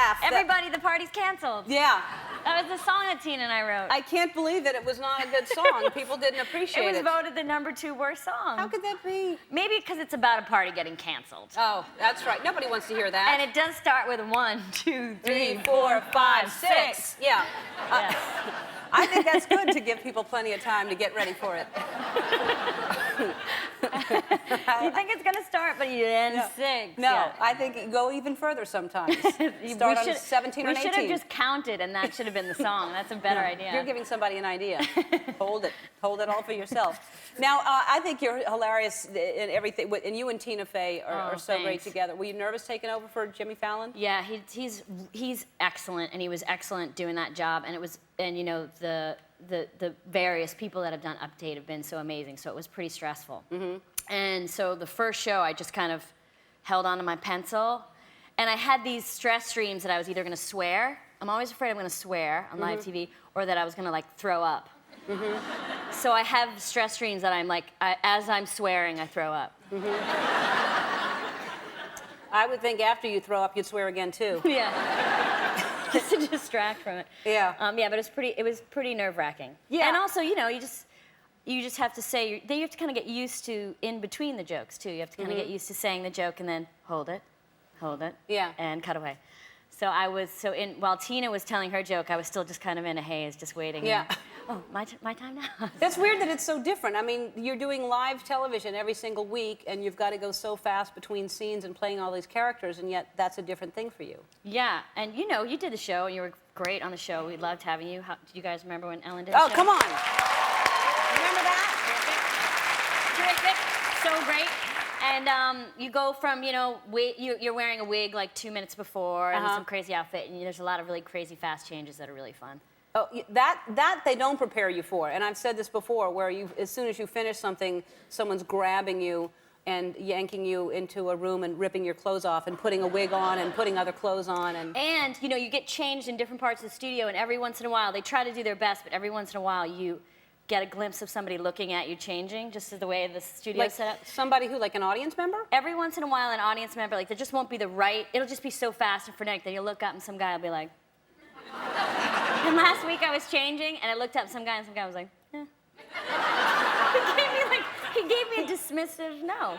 laugh. Everybody, the party's canceled. Yeah. That was the song that Tina and I wrote. I can't believe that it was not a good song. People didn't appreciate it. It was voted the #2 worst song. How could that be? Maybe because it's about a party getting canceled. Oh, that's right. Nobody wants to hear that. And it does start with 1, 2, 3, 4, 5, 6. Yeah. Yeah. I think that's good to give people plenty of time to get ready for it. You think it's gonna start, but you end 6. No, yeah. I think you go even further sometimes. Start on 17 or 18. We should have just counted, and that should have been the song. That's a better idea. You're giving somebody an idea. Hold it. Hold it all for yourself. Now, I think you're hilarious in everything, and you and Tina Fey are so great together. Were you nervous taking over for Jimmy Fallon? Yeah, he's excellent, and he was excellent doing that job, and you know the various people that have done Update have been so amazing, so it was pretty stressful. Mm-hmm. And so the first show, I just kind of held onto my pencil, and I had these stress streams that I was either going to swear. I'm always afraid I'm going to swear on live TV, or that I was going to like throw up. Mm-hmm. So I have stress streams that I'm like, as I'm swearing, I throw up. Mm-hmm. I would think after you throw up, you'd swear again too. Yeah. Just to distract from it. Yeah. Yeah, but it was pretty nerve-wracking. Yeah. And also, you know, you just have to say, you have to kind of get used to in between the jokes too. You have to kind of get used to saying the joke and then hold it, yeah, and cut away. So while Tina was telling her joke, I was still just kind of in a haze, just waiting. Yeah. And, oh, my time now. That's weird that it's so different. I mean, you're doing live television every single week, and you've got to go so fast between scenes and playing all these characters, and yet that's a different thing for you. Yeah, and you know, you did the show, and you were great on the show. We loved having you. Did you guys remember when Ellen did the show? Oh, come on. Remember that? Terrific. So great. And you go from, you know, you're wearing a wig like 2 minutes before and some crazy outfit, and there's a lot of really crazy fast changes that are really fun. Oh, that they don't prepare you for. And I've said this before, where as soon as you finish something, someone's grabbing you and yanking you into a room and ripping your clothes off and putting a wig on and putting other clothes on. And you know, you get changed in different parts of the studio, and every once in a while, they try to do their best, but every once in a while, you get a glimpse of somebody looking at you changing, just as the way the studio's set up. Somebody who, like an audience member? Every once in a while, an audience member, like, there just won't be the right, it'll just be so fast and frenetic that you'll look up and some guy will be like, and last week I was changing, and I looked up some guy, and some guy was like, eh. he gave me a dismissive no.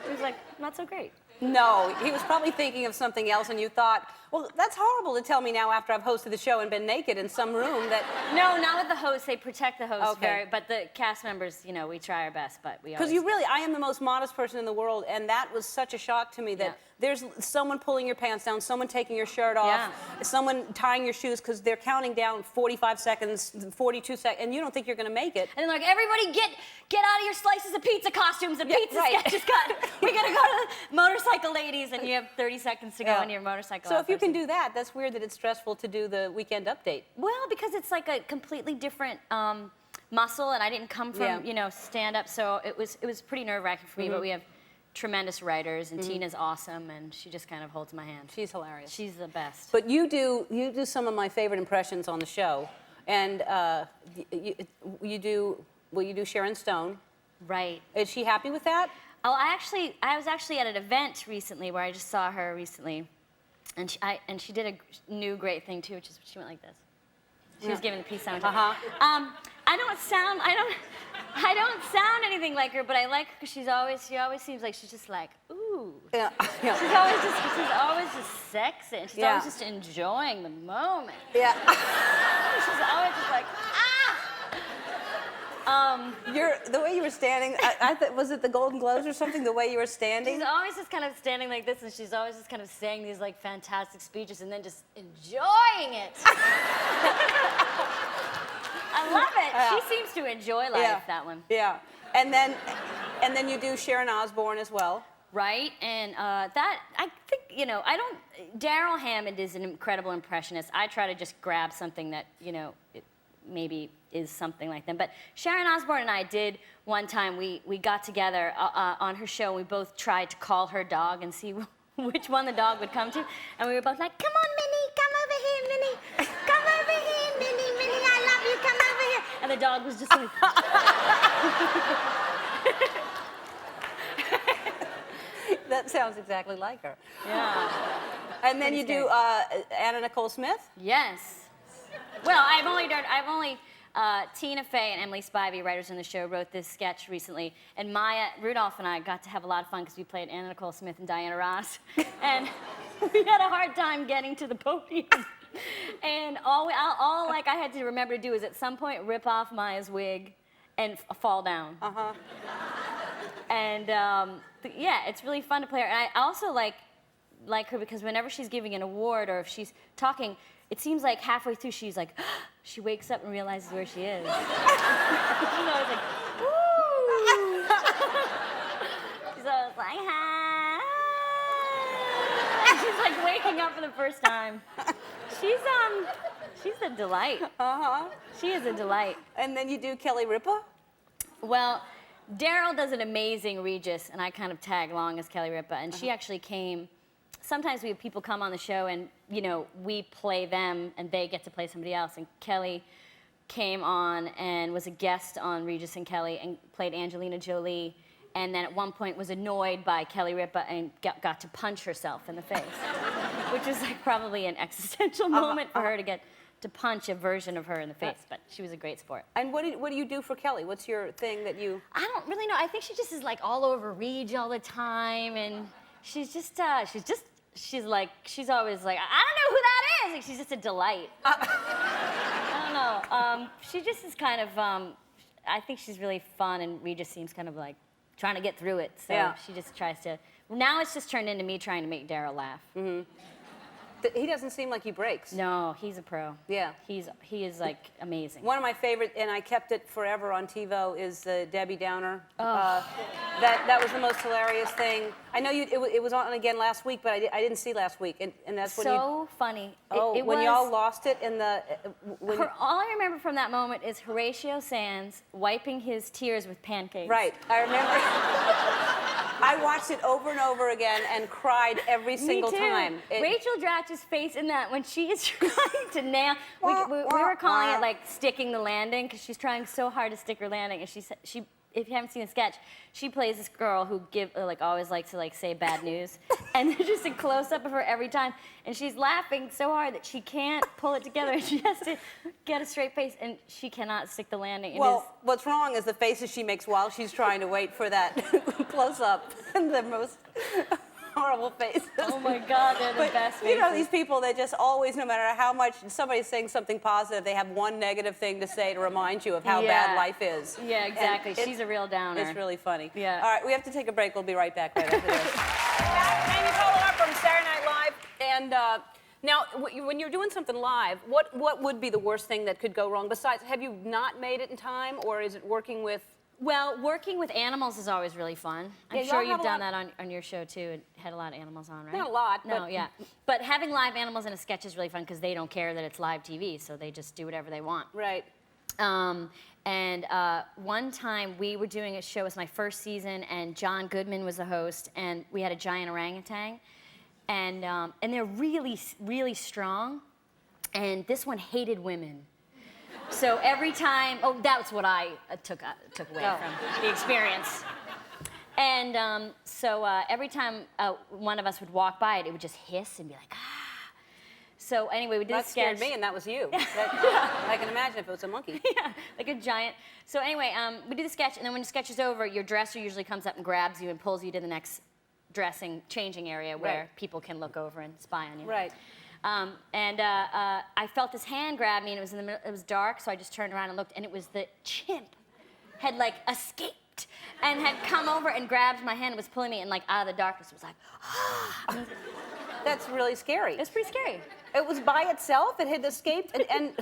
He was like, not so great. No, he was probably thinking of something else, and you thought, well, that's horrible to tell me now after I've hosted the show and been naked in some room that... No, not with the host. They protect the host Okay. but the cast members, you know, we try our best, but we always... Because you really, I am the most modest person in the world, and that was such a shock to me that there's someone pulling your pants down, someone taking your shirt off, someone tying your shoes because they're counting down 45 seconds, 42 seconds, and you don't think you're going to make it. And then like, everybody get out of your slices of pizza costumes. The pizza sketch is cut. We got to go to the motorcycle ladies, and you have 30 seconds to go in your motorcycle So if you outfit. can do that, that's weird that it's stressful to do the weekend update. Well, because it's like a completely different muscle, and I didn't come from, you know, stand-up, so it was pretty nerve-wracking for me, but we have tremendous writers, and Tina's awesome, and she just kind of holds my hand. She's hilarious. She's the best. But you do some of my favorite impressions on the show, and you do Sharon Stone. Right. Is she happy with that? Oh, I was actually at an event recently where I just saw her recently, and she did a new great thing too, which is she went like this. She was giving the peace sign. I don't sound anything like her, but I like her because she always seems like she's just like, ooh. Yeah. She's always just sexy, and she's always just enjoying the moment. Yeah. She's always just like, The way you were standing, I thought, was it the Golden Globes or something, the way you were standing? She's always just kind of standing like this, and she's always just kind of saying these like fantastic speeches and then just enjoying it. I love it. She seems to enjoy life, that one. Yeah. And then you do Sharon Osbourne as well. Right, and that, I think, you know, Daryl Hammond is an incredible impressionist. I try to just grab something that, you know, maybe is something like them. But Sharon Osbourne and I did one time, we got together on her show, and we both tried to call her dog and see which one the dog would come to. And we were both like, come on, Minnie, come over here, Minnie. Come over here, Minnie, Minnie, I love you, come over here. And the dog was just like... That sounds exactly like her. Yeah. And then you do Anna Nicole Smith? Yes. Well, Tina Fey and Emily Spivey, writers on the show, wrote this sketch recently, and Maya Rudolph and I got to have a lot of fun because we played Anna Nicole Smith and Diana Ross, and we had a hard time getting to the podium. And all I had to remember to do is at some point rip off Maya's wig and fall down. Uh-huh. And yeah, it's really fun to play her. And I also like her because whenever she's giving an award or if she's talking, it seems like halfway through she's like, she wakes up and realizes where she is. She's always like, woo! She's always like, hi. She's like waking up for the first time. She's a delight. Uh-huh. She is a delight. And then you do Kelly Ripa? Well, Daryl does an amazing Regis, and I kind of tag along as Kelly Ripa, and she actually came. Sometimes we have people come on the show, and we play them, and they get to play somebody else. And Kelly came on and was a guest on Regis and Kelly, and played Angelina Jolie, and then at one point was annoyed by Kelly Ripa and got to punch herself in the face, which was like probably an existential moment for her to get to punch a version of her in the face, but she was a great sport. And what do you do for Kelly? What's your thing that you... I don't really know. I think she just is like all over Reg all the time, and she's always like, I don't know who that is. Like, she's just a delight. I don't know. She just is kind of, I think she's really fun, and Regis seems kind of like trying to get through it. So she just tries to, now it's just turned into me trying to make Daryl laugh. Mm-hmm. He doesn't seem like he breaks. No, he's a pro. Yeah. He is like amazing. One of my favorite, and I kept it forever on TiVo, is the Debbie Downer. That was the most hilarious thing. I know it was on again last week, but I didn't see last week, and that's when so funny. When y'all lost it in the. All I remember from that moment is Horatio Sands wiping his tears with pancakes. Right, I remember. I watched it over and over again and cried every single time. Rachel Dratch's face in that when she is trying to nail. We were calling it like sticking the landing because she's trying so hard to stick her landing, and she if you haven't seen the sketch, she plays this girl who always likes to say bad news, and there's just a close up of her every time, and she's laughing so hard that she can't pull it together, and she has to get a straight face, and she cannot stick the landing. What's wrong is the faces she makes while she's trying to wait for that close up, and the most horrible faces. Oh my God, they're the best faces. You know, these people, they just always, no matter how much somebody's saying something positive, they have one negative thing to say to remind you of how bad life is. Yeah, exactly. She's a real downer. It's really funny. Yeah. All right, we have to take a break. We'll be right back right after this. Amy Poehler from Saturday Night Live. And now, when you're doing something live, what would be the worst thing that could go wrong? Besides, have you not made it in time, or is it working with... Well, working with animals is always really fun. I'm sure you've done that on your show, too, and had a lot of animals on, right? Not a lot, No, but... yeah. But having live animals in a sketch is really fun because they don't care that it's live TV, so they just do whatever they want. Right. One time we were doing a show, it was my first season, and John Goodman was the host, and we had a giant orangutan, and they're really, really strong, and this one hated women. So every time, that's what I took away from the experience. And so every time one of us would walk by it, it would just hiss and be like, ah. So anyway, we did a sketch. That scared me, and that was you. I can imagine if it was a monkey. Yeah, like a giant. So anyway, we did the sketch, and then when the sketch is over, your dresser usually comes up and grabs you and pulls you to the next changing area where people can look over and spy on you. Right. I felt this hand grab me, and it was in the middle, it was dark, so I just turned around and looked, and it was the chimp had escaped and had come over and grabbed my hand and was pulling me, and out of the darkness was like, ah. That's really scary. It was pretty scary. It was by itself. It had escaped and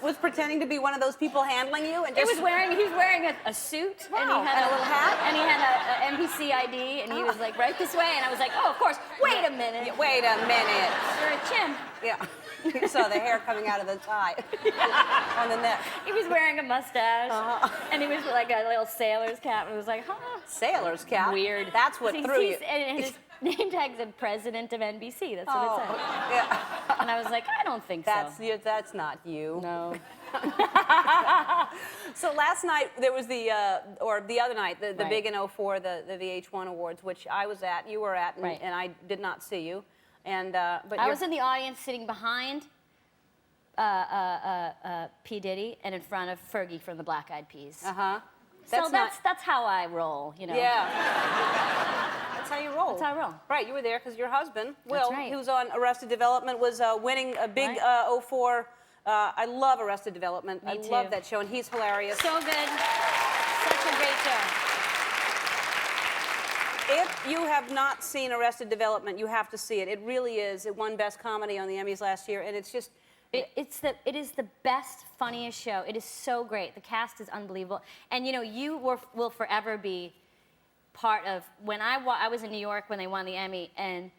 was pretending to be one of those people handling you, and just... He was wearing a suit, wow. And he had a little hat, and he had an NBC ID, and he was right this way, and I was like, oh, of course. Wait a minute. Yeah, wait a minute. You're a chimp. Yeah. You saw the hair coming out of the tie on the neck. He was wearing a mustache, and he was like a little sailor's cap, and it was like, huh. Sailor's cap? Weird. That's what threw you. And his name tag said president of NBC. That's what it said. Yeah. And I was like, I don't think so. That's not you. No. So last night there was the other night, the big in '04, the VH1 Awards, which I was at, you were at, and I did not see you. And but I was in the audience sitting behind P. Diddy and in front of Fergie from the Black Eyed Peas. That's how I roll, you know. Yeah. That's how you roll. That's how I roll. Right, you were there because your husband, Will, right. who's on Arrested Development, was winning a big 04. I love Arrested Development. Me I too. love that show, and he's hilarious. So good. Such a great show. If you have not seen Arrested Development, you have to see it. It really is. It won Best Comedy on the Emmys last year, and it's just... It is the best, funniest show. It is so great. The cast is unbelievable. And, you know, you will forever be part of... When I was in New York when they won the Emmy, and,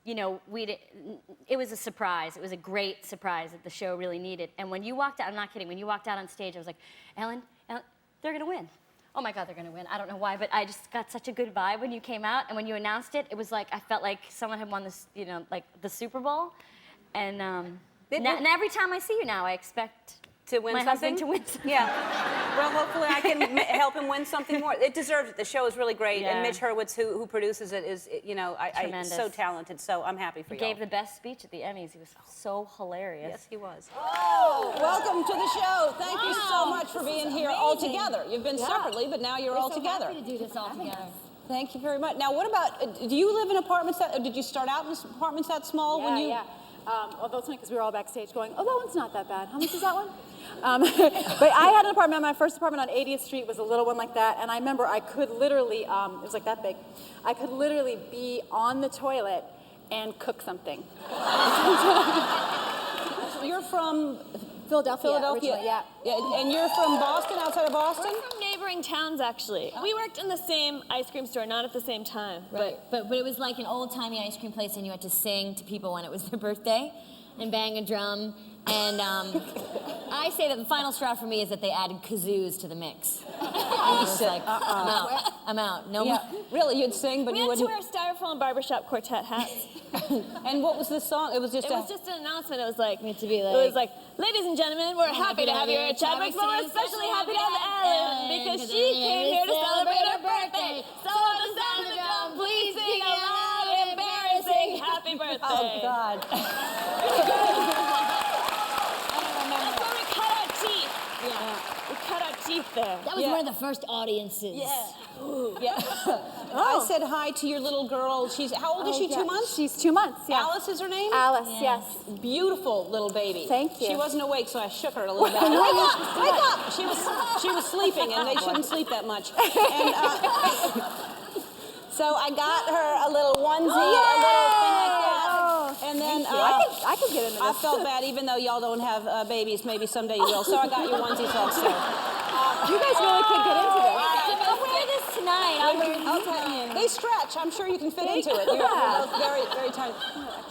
you know, it was a surprise. It was a great surprise that the show really needed. And when you walked out, I'm not kidding, when you walked out on stage, I was like, Ellen, they're going to win. Oh my God, they're gonna win. I don't know why, but I just got such a good vibe when you came out, and when you announced it, it was like, I felt like someone had won this, you know, like the Super Bowl. And and every time I see you now, I expect to win my something? husband to win something. Yeah. Well, hopefully I can help him win something more. It deserves it. The show is really great, and Mitch Hurwitz, who produces it, is, you know, so talented. So I'm happy for you. He gave the best speech at the Emmys. He was so hilarious. Yes, he was. Oh, welcome to the show. Thank you so much for being here all together. You've been separately, but now you're all together. Happy to do this all together. Thank you very much. Now, what about? Do you live in apartments that? Or did you start out in apartments that small when you? Yeah. Although it's funny because we were all backstage going, oh, that one's not that bad. How much is that one? But I had an apartment. My first apartment on 80th Street was a little one like that, and I remember I could literally, it was like that big, I could literally be on the toilet and cook something. You're from Philadelphia. Originally, yeah. And you're from Boston, outside of Boston? We're from neighboring towns, actually. We worked in the same ice cream store, not at the same time. But it was like an old-timey ice cream place, and you had to sing to people when it was their birthday and bang a drum. And I say that the final straw for me is that they added kazoos to the mix. I was like, I'm out. No more. Really, you'd sing, but we you had to wouldn't. wear styrofoam barbershop quartet hats. And what was the song? It was just. It was just an announcement. It was like, be like, it was like, ladies and gentlemen, we're happy to have you here at Chadwick's, but we're especially happy to have Ellen because she came here to celebrate her birthday. So at the sound of the drum, please sing a loud, embarrassing happy birthday. Oh God. We cut our teeth there. that was one of the first audiences. Yeah. I said hi to your little girl. How old is she? 2 months? She's 2 months, yeah. Alice is her name? Alice, yes. Beautiful little baby. Thank you. She wasn't awake, so I shook her a little bit. Wake up! Wake up! She was sleeping, and they shouldn't sleep that much. And so I got her a little onesie, a little thing like that. And then I could get into this. I felt bad, even though y'all don't have babies. Maybe someday you will. So I got your onesies also. You guys really could get into this. I'll wear this tonight. Okay. They stretch. I'm sure you can fit into it. You're both very, very tiny.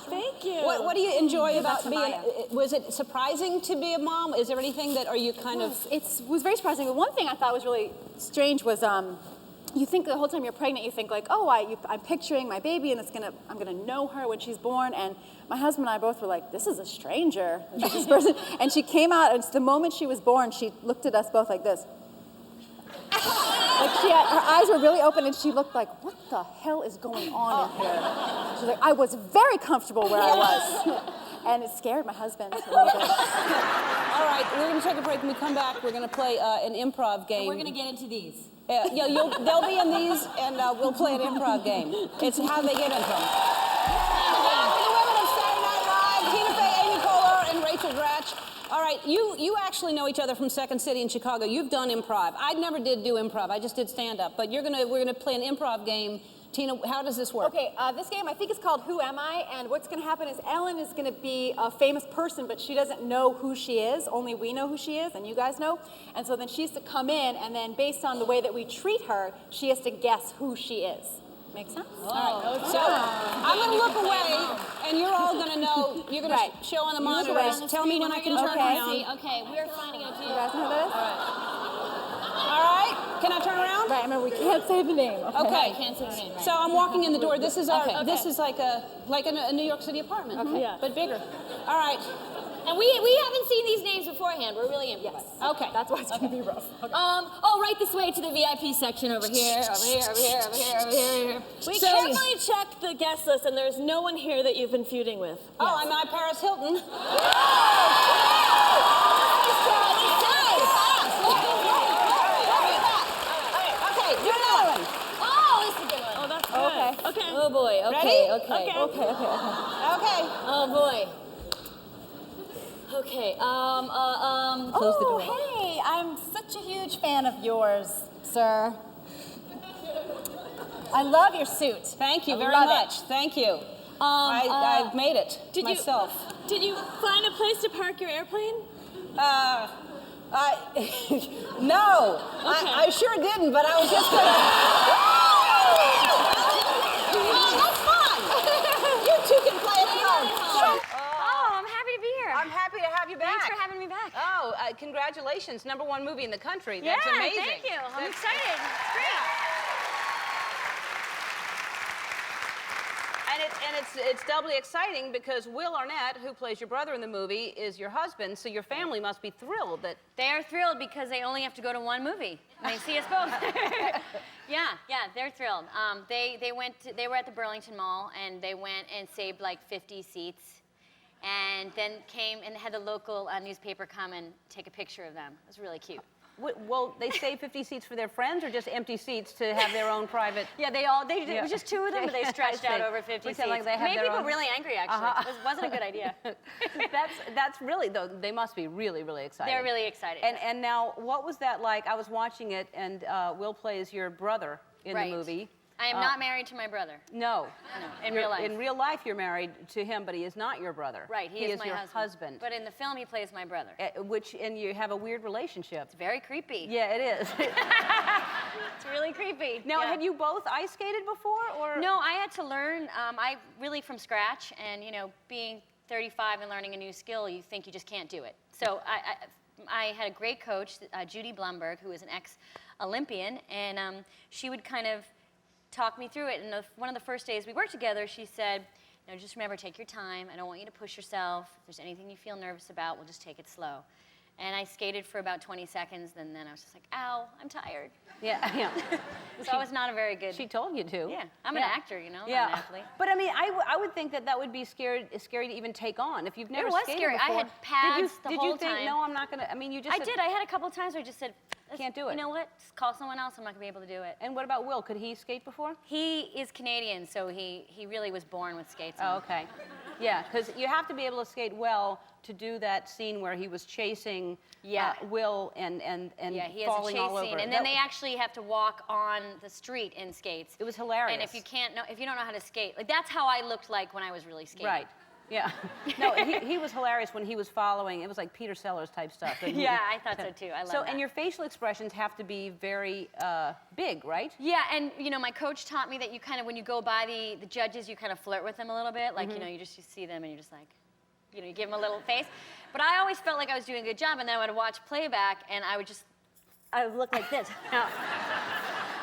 Thank you. What do you enjoy about being? Was it surprising to be a mom? Is there anything that are you kind of? It was very surprising. But one thing I thought was really strange was you think the whole time you're pregnant, you think like, oh, I'm picturing my baby, and I'm gonna know her when she's born. And my husband and I both were like, this is a stranger, this person. And she came out, and the moment she was born, she looked at us both like this. Like her eyes were really open, and she looked like, what the hell is going on in here? She's like, I was very comfortable where I was. And it scared my husband a little bit. All right, we're gonna take a break. When we come back, we're gonna play an improv game. We're going to get into these. Yeah, they'll be in these, and we'll play an improv game. It's how they get into them. The women of Saturday Night Live, Tina Fey, Amy Poehler, and Rachel Dratch. All right, you actually know each other from Second City in Chicago. You've done improv. I never did do improv. I just did stand-up. But we're gonna play an improv game. Tina, how does this work? Okay, this game I think is called Who Am I? And what's going to happen is Ellen is going to be a famous person, but she doesn't know who she is. Only we know who she is, and you guys know. And so then she has to come in, and then based on the way that we treat her, she has to guess who she is. Make sense? All right. So I'm going to look away, and you're all going to know. You're going to show on the monitors. Tell me when I can turn around. Okay, we're finding out You guys know who that is? All right. Can I turn around? Right, remember we can't say the name. Okay. Can't say the name, right. So I'm walking in the door. This is our. This is like a New York City apartment. Okay. Yeah. But bigger. All right. And we haven't seen these names beforehand. We're really impressed. Yes. Okay. That's why it's gonna be rough. Okay. Oh, right this way to the VIP section over here, over here, over here, over here, over here. We carefully checked the guest list, and there's no one here that you've been feuding with. Oh, I'm not Paris Hilton. Okay, do another one. Oh, this is a good one. Oh, that's good. Okay. Oh boy. Okay. Ready? Okay. Okay. Okay. Oh boy. Okay. Close the door. Hey, I'm such a huge fan of yours, sir. I love your suit. Thank you I very love much. Thank you. I've made it myself. Did you find a place to park your airplane? No, I sure didn't, but I was just gonna. That's fun. You two can play it alone. Oh, I'm happy to be here. I'm happy to have you back. Thanks for having me back. Oh, congratulations. #1 movie in the country. That's amazing. Thank you. I'm excited. It's great. And it's doubly exciting because Will Arnett, who plays your brother in the movie, is your husband, so your family must be thrilled that... They are thrilled because they only have to go to one movie. They see us both. yeah, they're thrilled. They were at the Burlington Mall and they went and saved like 50 seats, and then came and had the local newspaper come and take a picture of them. It was really cute. Well, they saved 50 seats for their friends or just empty seats to have their own private... Yeah, it was just 2 of them, but they stretched out over 50 seats. Like they have made their people own... really angry, actually. It wasn't a good idea. That's really, though, they must be really, really excited. They're really excited. And now, what was that like? I was watching it, and Will plays your brother in the movie. I am not married to my brother. No. In real life. In real life, you're married to him, but he is not your brother. Right, he is my your husband. But in the film, he plays my brother. And you have a weird relationship. It's very creepy. Yeah, it is. It's really creepy. Now, yeah. had you both ice skated before, or? No, I had to learn, I really from scratch, and being 35 and learning a new skill, you think you just can't do it. So I had a great coach, Judy Blumberg, who is an ex-Olympian, and she would kind of talk me through it. And one of the first days we worked together, she said, just remember, take your time. I don't want you to push yourself. If there's anything you feel nervous about, we'll just take it slow. And I skated for about 20 seconds, and then I was just like, ow, I'm tired. Yeah. So I was not a very good... She told you to. Yeah, I'm an actor, not an athlete. But I mean, I would think that would be scary to even take on. If you've never skated scary. before. I had pads the did whole you think, time. no, I'm not going to, I mean, you just I did. I had a couple times where I just said, can't do it. You know what? Just call someone else. I'm not going to be able to do it. And what about Will? Could he skate before? He is Canadian, so he really was born with skates on. Oh, okay. Yeah, because you have to be able to skate well to do that scene where he was chasing Will and he has falling a chase all over. scene, and then they actually have to walk on the street in skates. It was hilarious. And if you don't know how to skate, like that's how I looked like when I was really skating. Right. Yeah. No, he was hilarious when he was following. It was like Peter Sellers type stuff. Yeah, I thought so too. I love that. And your facial expressions have to be very big, right? Yeah, and my coach taught me that you kind of, when you go by the judges, you kind of flirt with them a little bit. Like, you see them and you're just like, you give them a little face. But I always felt like I was doing a good job, and then I would watch playback, and I would look like this.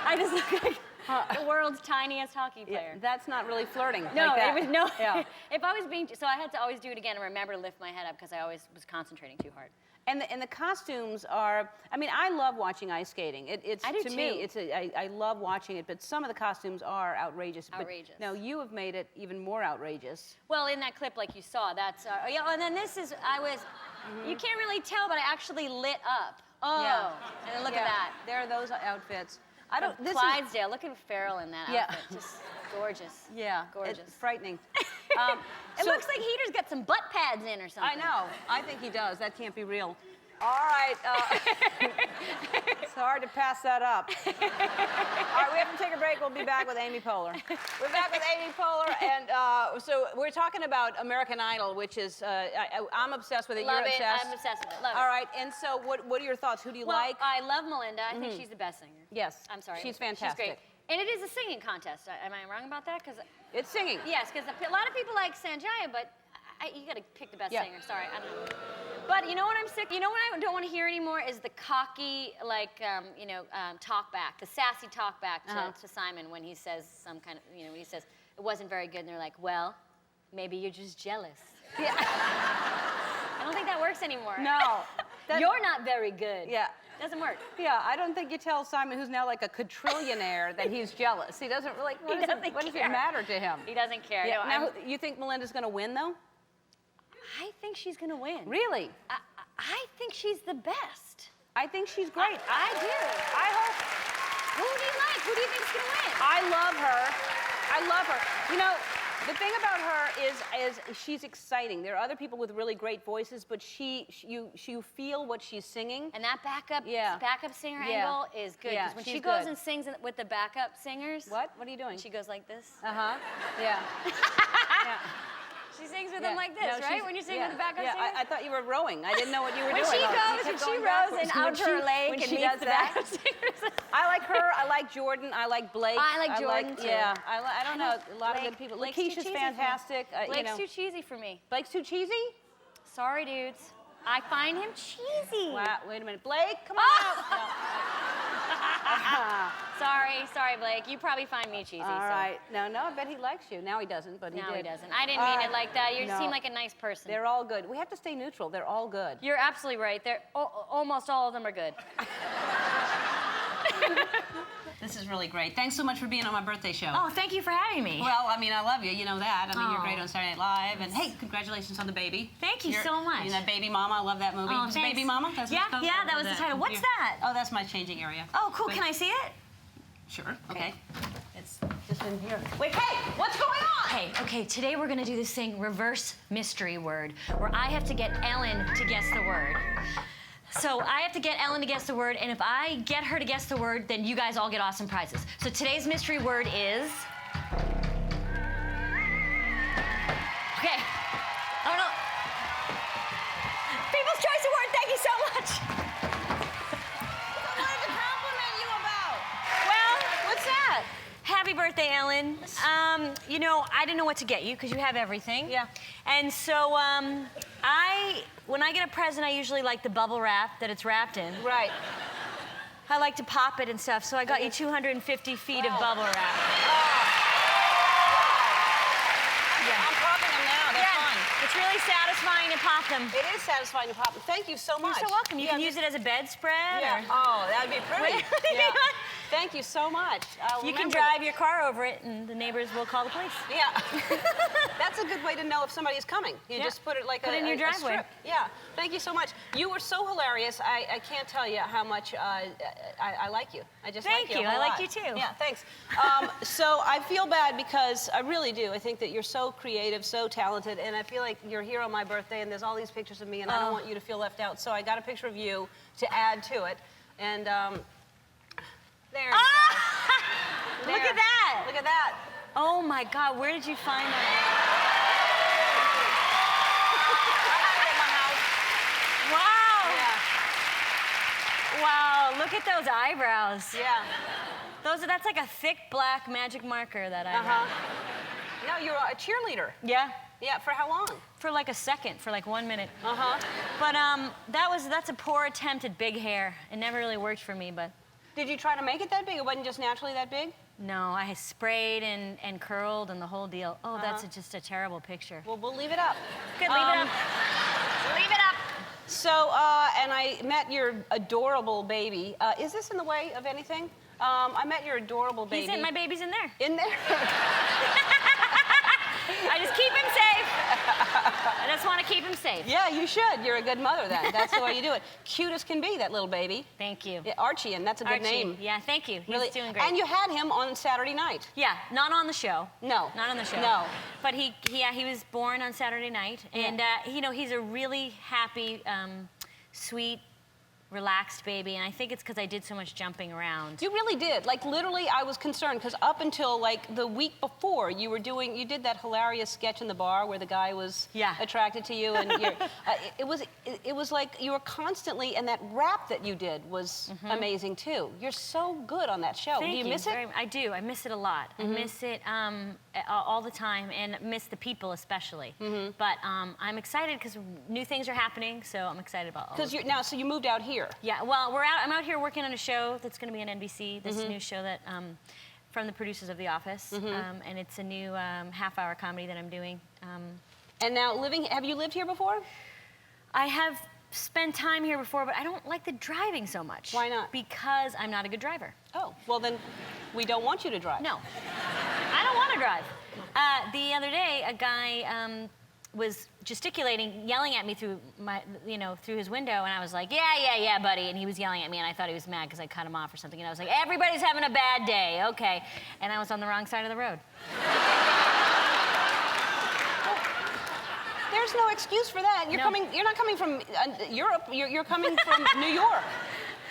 I just look like the world's tiniest hockey player. Yeah, that's not really flirting. No, like that. it was no. Yeah. If I was being, so I had to always do it again and remember to lift my head up because I always was concentrating too hard. And the costumes are, I mean, I love watching ice skating. I do to too. me, I love watching it, but some of the costumes are outrageous. Outrageous. But now you have made it even more outrageous. Well, in that clip, like you saw, that's, and then this is, you can't really tell, but I actually lit up. Oh, yeah. And then look at that. There are those outfits. Clydesdale, look at Farrell in that outfit. Just gorgeous. Yeah. Gorgeous. It's frightening. It looks like Heater's got some butt pads in or something. I know. I think he does. That can't be real. All right. It's hard to pass that up. All right, we have to take a break. We'll be back with Amy Poehler. We're back with Amy Poehler, and so we're talking about American Idol, which is, I'm obsessed with it. Love You're it. obsessed. I'm obsessed with it. Love it. All right, and so what are your thoughts? Who do you like? I love Melinda. I think she's the best singer. Yes. I'm sorry. She's fantastic. She's great. And it is a singing contest. Am I wrong about that? Because it's singing. Yes, because a lot of people like Sanjaya, but you got to pick the best singer. Sorry, I don't know. But you know what I'm sick? You know what I don't want to hear anymore is the cocky, talk back, the sassy talk back to Simon when he says some kind of, when he says it wasn't very good, and they're like, well, maybe you're just jealous. Yeah. I don't think that works anymore. No. You're not very good. Yeah. Doesn't work. Yeah, I don't think you tell Simon, who's now like a quadrillionaire, that he's jealous. He doesn't really, what does it matter to him? He doesn't care. Yeah. No, Now, you think Melinda's going to win, though? I think she's gonna win. Really? I think she's the best. I think she's great. I do. I hope. Who do you like? Who do you think's gonna win? I love her. I love her. You know, the thing about her is she's exciting. There are other people with really great voices, but you feel what she's singing. And that backup singer Yeah. angle is good. Yeah, Because when she's she goes good. and sings with the backup singers. What? What are you doing? She goes like this. Uh-huh. Yeah. Yeah. She sings with them like this, No, right? she's- When you sing yeah, with the backup yeah, singers? I thought you were rowing. I didn't know what you were When doing. she goes and she rows and out to her lake when and she meets does the that. backup singers. I like her. I like Jordan. I like Blake. I like Jordan, too. Yeah. I don't know. A lot of Blake- good people. Blake's too Lakeisha's cheesy for me. fantastic. You Blake's know. too cheesy for me. Blake's too cheesy? Sorry, dudes. I find him cheesy. Wow. Wait a minute. Blake, come on out. Sorry, Blake. You probably find me cheesy. All right. No, I bet he likes you. Now he doesn't, but he No, did. he doesn't. I didn't mean it like that. You No. seem like a nice person. They're all good. We have to stay neutral. They're all good. You're absolutely right. They're almost all of them are good. This is really great. Thanks so much for being on my birthday show. Oh, thank you for having me. Well, I mean, I love you. You know that. I mean, you're Oh. great on Saturday Night Live. And hey, congratulations on the baby. Thank you so much. You know, Baby Mama. I love that movie. Oh, Was it thanks. Baby Mama? That's what Yeah, it's called? yeah, that was the title. What's that? Oh, that's my changing area. Oh, cool. But- Can I see it? Sure. Okay. It's just in here. Wait, hey, what's going on? Okay, today we're gonna do this thing, reverse mystery word, where I have to get Ellen to guess the word. So I have to get Ellen to guess the word, and if I get her to guess the word, then you guys all get awesome prizes. So today's mystery word is... Okay. Oh no. People's Choice Award, thank you so much. What did I compliment you about? Well, What's that? happy birthday, Ellen. You know, I didn't know what to get you because you have everything. Yeah. And so, when I get a present, I usually like the bubble wrap that it's wrapped in. Right. I like to pop it and stuff, so I got you 250 feet of bubble wrap. I'm popping them now. They're fun. It's really satisfying to pop them. It is satisfying to pop them. Thank you so much. You're so welcome. You can use it as a bedspread. Yeah. Or Oh, that'd be pretty. What- Yeah. Thank you so much. you can drive your car over it, and the neighbors will call the police. Yeah. That's a good way to know if somebody's coming. You Yeah. just put it like Put it in your driveway. strip. Yeah. Thank you so much. You were so hilarious. I can't tell you how much I like you. I just Thank like you. you. A whole I like lot. you too. Yeah, thanks. So I feel bad because I really do. I think that you're so creative, so talented, and I feel like you're here on my birthday, and there's all these pictures of me, and I don't want you to feel left out. So I got a picture of you to add to it, and there you go. Look There. at that. Look at that. Oh my God, where did you find that? I have it at my house. Wow. Wow, look at those eyebrows. Yeah. That's like a thick black magic marker that I No, you're a cheerleader. Yeah. Yeah, for how long? For like a second, for like 1 minute. Uh-huh. But that's a poor attempt at big hair. It never really worked for me, but Did you try to make it that big? It wasn't just naturally that big? no, I sprayed and curled and the whole deal. Oh, that's just a terrible picture. Well, we'll leave it up. Good, leave it up. Leave it up. So, and I met your adorable baby. Is this in the way of anything? I met your adorable baby. My baby's in there. In there? I just keep him safe. I just want to keep him safe. Yeah, you should. You're a good mother then. That's the way you do it. Cute as can be, that little baby. Thank you. Yeah, Archie, and that's a good Archie. name. Yeah, thank you. He's Really. doing great. And you had him on Saturday night. Yeah, not on the show. No. Not on the show. No. But he was born on Saturday night, and he's a really happy, sweet, relaxed baby, and I think it's because I did so much jumping around. You really did. Like, literally, I was concerned, because up until, like, the week before, you did that hilarious sketch in the bar where the guy was attracted to you, and it was like you were constantly, and that rap that you did was amazing, too. You're so good on that show. Thank do you miss it? I do. I miss it a lot. I miss it all the time, and miss the people especially. But I'm excited because new things are happening, so I'm excited about all of it. So you moved out here. Yeah, well, I'm out here working on a show that's going to be on NBC. This new show that from the producers of The Office, and it's a new half-hour comedy that I'm doing. And now have you lived here before? I have spent time here before, but I don't like the driving so much. Why not? Because I'm not a good driver. Oh, well then, we don't want you to drive. No, I don't want to drive. The other day, a guy was gesticulating, yelling at me through through his window, and I was like, yeah, buddy, and he was yelling at me, and I thought he was mad because I cut him off or something, and I was like, everybody's having a bad day, okay, and I was on the wrong side of the road. There's no excuse for that. You're not coming from Europe. You're coming from New York.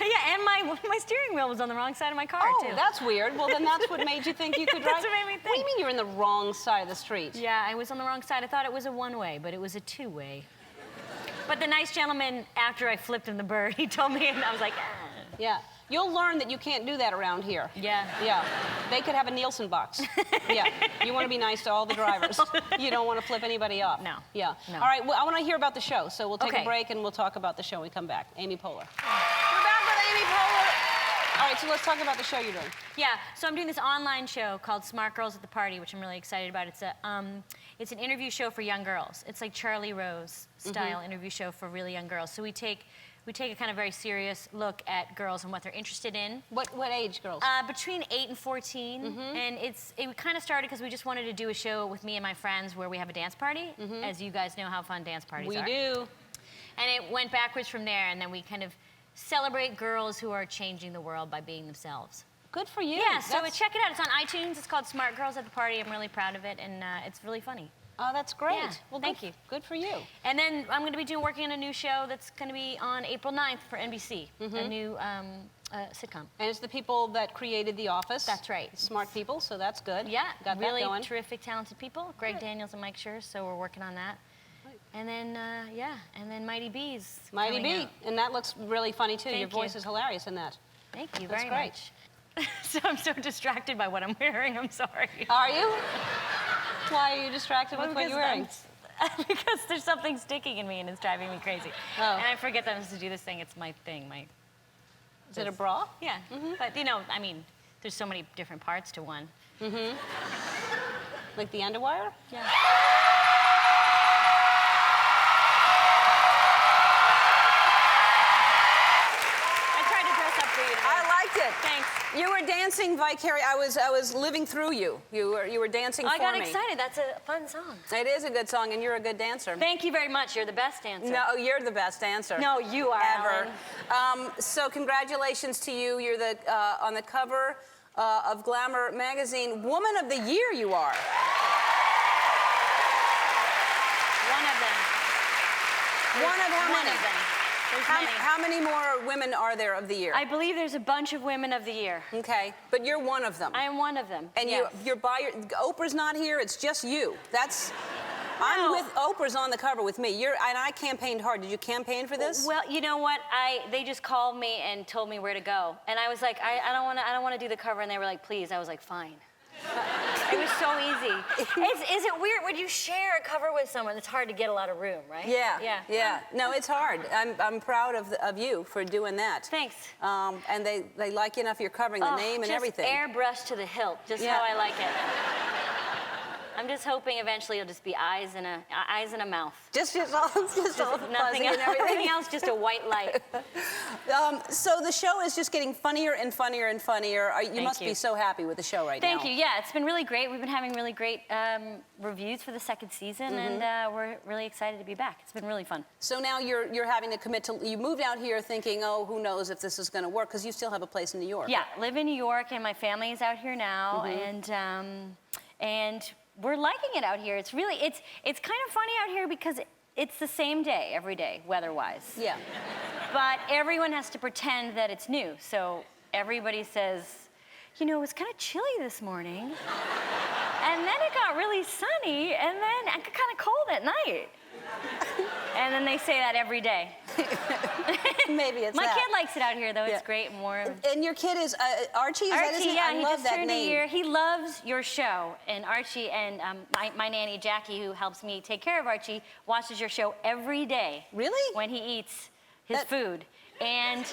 Yeah, and my steering wheel was on the wrong side of my car, too. Oh, that's weird. Well, then that's what made you think you could drive? That's what made me think. What do you mean you're in the wrong side of the street? Yeah, I was on the wrong side. I thought it was a one-way, but it was a two-way. But the nice gentleman, after I flipped him the bird, he told me, and I was like, ah. Yeah. You'll learn that you can't do that around here. Yeah. Yeah. They could have a Nielsen box. Yeah. You want to be nice to all the drivers. You don't want to flip anybody off. No. Yeah. No. All right. Well, I want to hear about the show, so we'll take Okay. a break and we'll talk about the show when we come back. Amy Poehler. We're back with Amy Poehler. All right. So let's talk about the show you're doing. Yeah, so I'm doing this online show called Smart Girls at the Party, which I'm really excited about. It's an interview show for young girls. It's like Charlie Rose style interview show for really young girls. So we take a kind of very serious look at girls and what they're interested in. What age girls? Between 8 and 14, and it kind of started because we just wanted to do a show with me and my friends where we have a dance party, as you guys know how fun dance parties are. We do. And it went backwards from there, and then we kind of celebrate girls who are changing the world by being themselves. Good for you. Yeah, so check it out. It's on iTunes. It's called Smart Girls at the Party. I'm really proud of it, and it's really funny. Oh, that's great. Yeah, Well, thank you. Good for you. And then I'm going to be working on a new show that's going to be on April 9th for NBC, a new sitcom. And it's the people that created The Office. That's right. Smart people, so that's good. Yeah, Got really that going. terrific, talented people. Greg Daniels and Mike Schur, so we're working on that. And then, and then Mighty B's Mighty coming B. out. And that looks really funny, too. Your Thank voice you. is hilarious in that. Thank you That's very great. much. So I'm so distracted by what I'm wearing. I'm sorry. Are you? Why are you distracted with what you're wearing? Because there's something sticking in me and it's driving me crazy. Oh. And I forget that I'm supposed to do this thing. It's my thing. Is it a bra? Yeah. But, I mean, there's so many different parts to one. Like the underwire? Yeah. I tried to dress up for you today. I liked it. Thanks. You were dancing vicarious. I was living through you. You were dancing for me. I got excited. That's a fun song. It is a good song, and you're a good dancer. Thank you very much. You're the best dancer. No, you're the best dancer. No, you are, ever. So congratulations to you. You're the on the cover of Glamour magazine. Woman of the Year, you are. One of them. One of how One many? of them. There's many. How many more women are there of the year? I believe there's a bunch of women of the year. Okay, but you're one of them. I am one of them. And yes. you're by your. Oprah's not here. It's just you. I'm with Oprah's on the cover with me. And I campaigned hard. Did you campaign for this? Well, you know what? They just called me and told me where to go, and I was like, I don't want to do the cover, and they were like, please. I was like, fine. It was so easy. Is it weird when you share a cover with someone? It's hard to get a lot of room, right? Yeah. No, it's hard. I'm proud of you for doing that. Thanks. And they like you enough. You're covering the name and everything. Just airbrushed to the hilt, just how I like it. I'm just hoping eventually it'll just be eyes and a mouth. Just all Nothing else, everything else, just a white light. So the show is just getting funnier and funnier and funnier. You must be so happy with the show right now. Thank you. Yeah, it's been really great. We've been having really great reviews for the second season, and we're really excited to be back. It's been really fun. So now you're having to commit to. You moved out here thinking, oh, who knows if this is going to work, because you still have a place in New York. Yeah, live in New York, and my family is out here now, and we're liking it out here. It's kind of funny out here because it's the same day every day, weather-wise. Yeah. But everyone has to pretend that it's new. So everybody says, it was kind of chilly this morning. And then it got really sunny, and then it got kind of cold at night. And then they say that every day. Maybe it's My kid likes it out here, though. It's great. And your kid is Archie? Archie, yeah, I love he just that turned name. a year. He loves your show. And Archie and my nanny, Jackie, who helps me take care of Archie, watches your show every day. Really? When he eats his food. And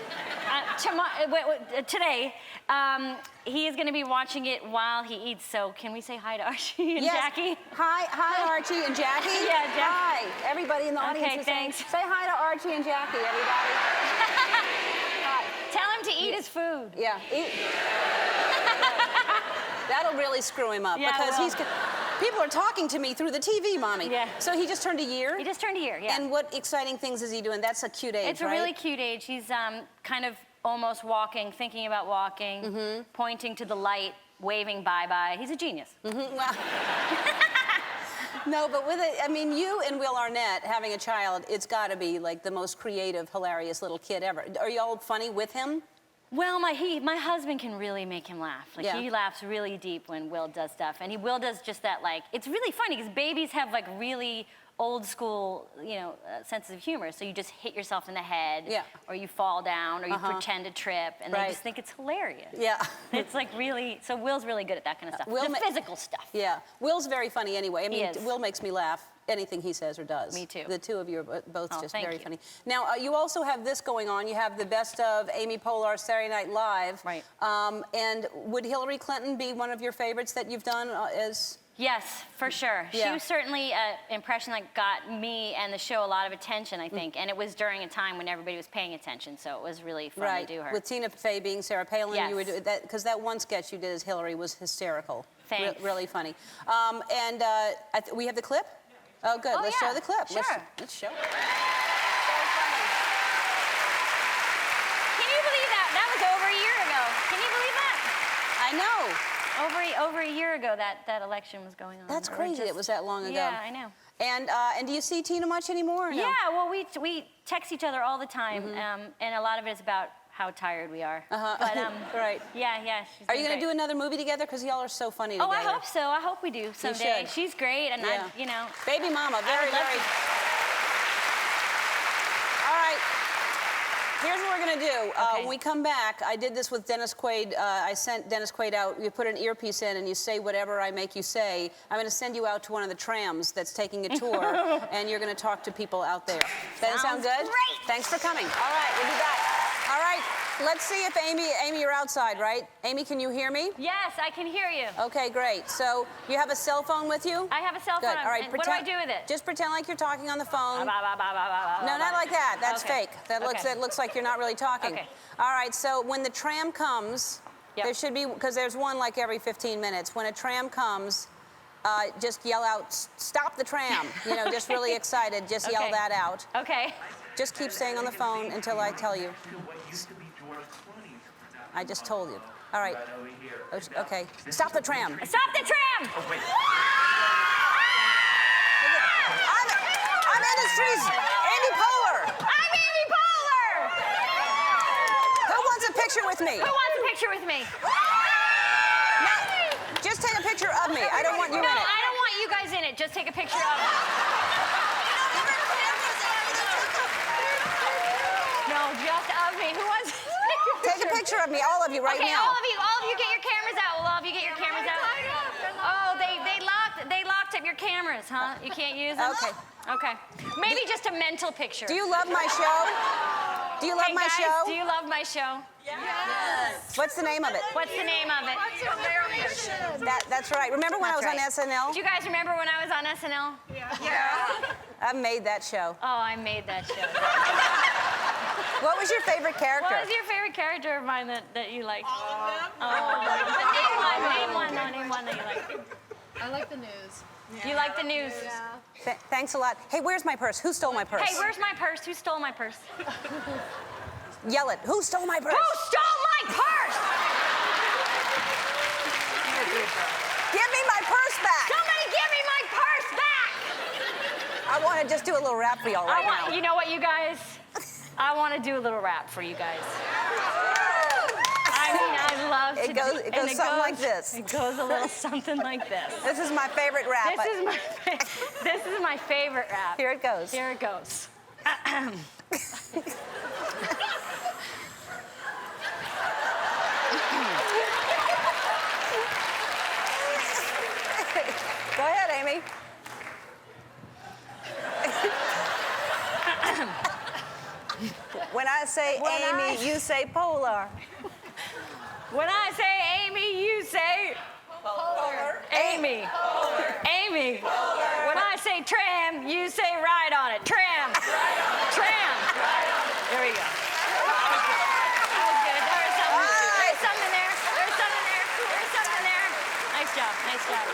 today, he is going to be watching it while he eats. So can we say hi to Archie and Jackie? Hi, Archie and Jackie. Yeah, Jackie. Hi, everybody in the audience is saying, thanks. say hi to Archie and Jackie, everybody. Hi. Tell him to eat his food. Yeah, That'll really screw him up because people are talking to me through the TV, Mommy. Yeah. So he just turned a year? He just turned a year, yeah. And what exciting things is he doing? That's a cute age, It's a really cute age. He's kind of almost walking, thinking about walking, pointing to the light, waving bye-bye. He's a genius. Well, no, but with it, I mean, you and Will Arnett having a child, it's got to be like the most creative, hilarious little kid ever. Are you all funny with him? Well, my husband can really make him laugh. Like, he laughs really deep when Will does stuff. And Will does just that, like, it's really funny because babies have, like, really old school, sense of humor. So you just hit yourself in the head, or you fall down, or you pretend to trip, and they just think it's hilarious. Yeah. It's like really, so Will's really good at that kind of stuff. The physical stuff. Yeah. Will's very funny anyway. I mean, He is. Will makes me laugh. Anything he says or does. Me too. The two of you are both just very you. funny. Now, you also have this going on. You have the best of Amy Poehler Saturday Night Live. Right. And would Hillary Clinton be one of your favorites that you've done as... Yes, for sure. Yeah. She was certainly an impression that got me and the show a lot of attention, I think. And it was during a time when everybody was paying attention, so it was really fun to do her. With Tina Fey being Sarah Palin, Yes. you were doing that because that one sketch you did as Hillary was hysterical. Thanks. Really funny. We have the clip? Oh, good. Oh, Let's yeah. show the clip. Sure. Let's show. Can you believe that? That was over a year ago. Can you believe that? I know. Over a year ago that election was going on. That's Or crazy. It was that long ago. Yeah, I know. And do you see Tina much anymore? Or no? Yeah, well, we text each other all the time, and a lot of it is about how tired we are. But, Right. Yeah. Are you going to do another movie together? Because y'all are so funny together. Oh, I hope so. I hope we do someday. should. She's great, and Yeah. Baby mama, very. would love All right. Here's what we're going to do. Okay. When we come back, I did this with Dennis Quaid. I sent Dennis Quaid out. You put an earpiece in and you say whatever I make you say. I'm going to send you out to one of the trams that's taking a tour, and you're going to talk to people out there. Does that sound good? Great. Thanks for coming. All right, we'll be back. All right, let's see if Amy, you're outside, right? Amy, can you hear me? Yes, I can hear you. Okay, great. So you have a cell phone with you? I have a cell phone. Good. All right, And what do I do with it? Just pretend like you're talking on the phone. No, No, not like that. That's Okay. fake. That Okay. looks like you're not really talking. Okay. All right, so when the tram comes, there should be, because there's one like every 15 minutes. When a tram comes, just yell out, "Stop the tram." Just really excited. Just yell Okay. that out. Okay. Just keep saying on the phone until I tell you. I just told you. All right. Okay. Stop the tram. Stop the tram! I'm Industries Amy Poehler. I'm Amy Poehler! Who wants a picture with me? Who wants a picture with me? No, just take a picture of me. I don't want you in No, it. I don't want you guys in it. Just take a picture of me. No, just of me. Who wants to Take a picture of me, all of you, right okay, now. all of you get your cameras out. Will all of you get your cameras out? Oh, they locked up your cameras, huh? You can't use them? Okay. Okay. Maybe just a mental picture. Do you love my show? Do you love Hey my guys, show? do you love my show? Yes. What's the name of it? What's the name of it? That's right. Remember when That's I was on SNL? Do you guys remember when I was on SNL? Yeah. I made that show. Oh, I made that show. What was your favorite character? What was your favorite character of mine that you liked? All of them? Oh, name one that you liked. I like the news. You like the news? Thanks a lot. Hey, where's my purse? Who stole my purse? Hey, where's my purse? Who stole my purse? Yell it. Who stole my purse? Who stole my purse? Give me my purse back. Somebody give me my purse back! I want to just do a little rap for y'all right now. You know what, you guys? I want to do a little rap for you guys. I mean, I love to It goes something like this. It goes a little something like this. This is my favorite rap. This is my favorite rap. Here it goes. Here it goes. Go ahead, Amy. I say Amy, you say Poehler. When I say Amy, you say Poehler. Amy. Amy. When I say tram, you say ride on it. Tram. Tram. There we go. That was good. There's something there. There's something there. There's something there. Nice job. Nice job.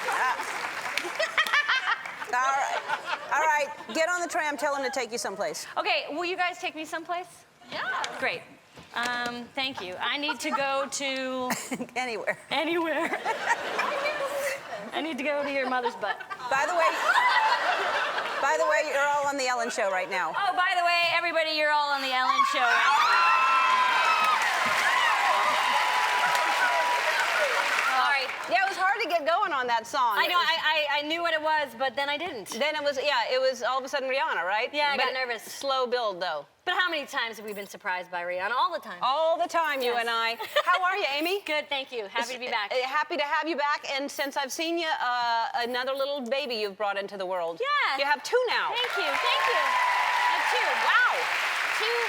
All right. Get on the tram. Tell him to take you someplace. Okay, will you guys take me someplace? Yeah. Great. Thank you. I need to go to Anywhere. anywhere. I need to go to your mother's butt. By the way, you're all on the Ellen Show right now. Oh, by the way, everybody, you're all on the Ellen Show. All right. Yeah, it was hard to get going on that song. I know. I knew what it was, but then I didn't. Then it was all of a sudden Rihanna, right? Yeah, I got But nervous. Slow build, though. But how many times have we been surprised by Rihanna? All the time. All the time, you Yes. and I. How are you, Amy? Good, thank you. Happy to be back. Happy to have you back. And since I've seen you, another little baby you've brought into the world. Yeah. You have two now. Thank you. Thank you. I have two. Wow. Two.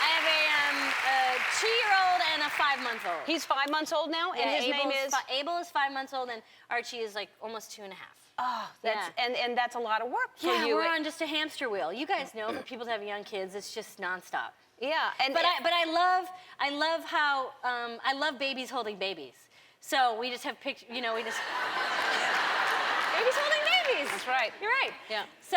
I have a 2-year-old and a 5-month-old. He's 5 months old now, and his name is? Abel is 5 months old, and Archie is like almost 2.5. Oh, and that's a lot of work for Yeah, you. we're on just a hamster wheel. You guys know, for people to have young kids, it's just nonstop. Yeah, But I love how I love babies holding babies. So we just have pictures, we just babies holding babies. That's right. You're right. Yeah. So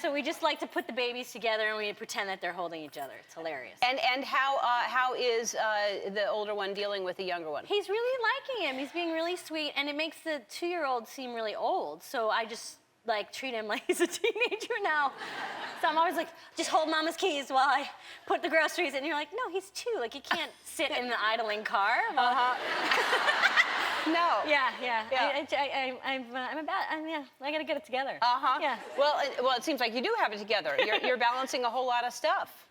so we just like to put the babies together and we pretend that they're holding each other. It's hilarious. And how is the older one dealing with the younger one? He's really liking him. He's being really sweet, and it makes the 2-year-old seem really old. So I just treat him like he's a teenager now. So I'm always like, just hold mama's keys while I put the groceries in. And you're like, no, he's 2. Like, he can't sit in the idling car. No. Yeah. I gotta get it together. Yeah. Well, it seems like you do have it together. You're balancing a whole lot of stuff.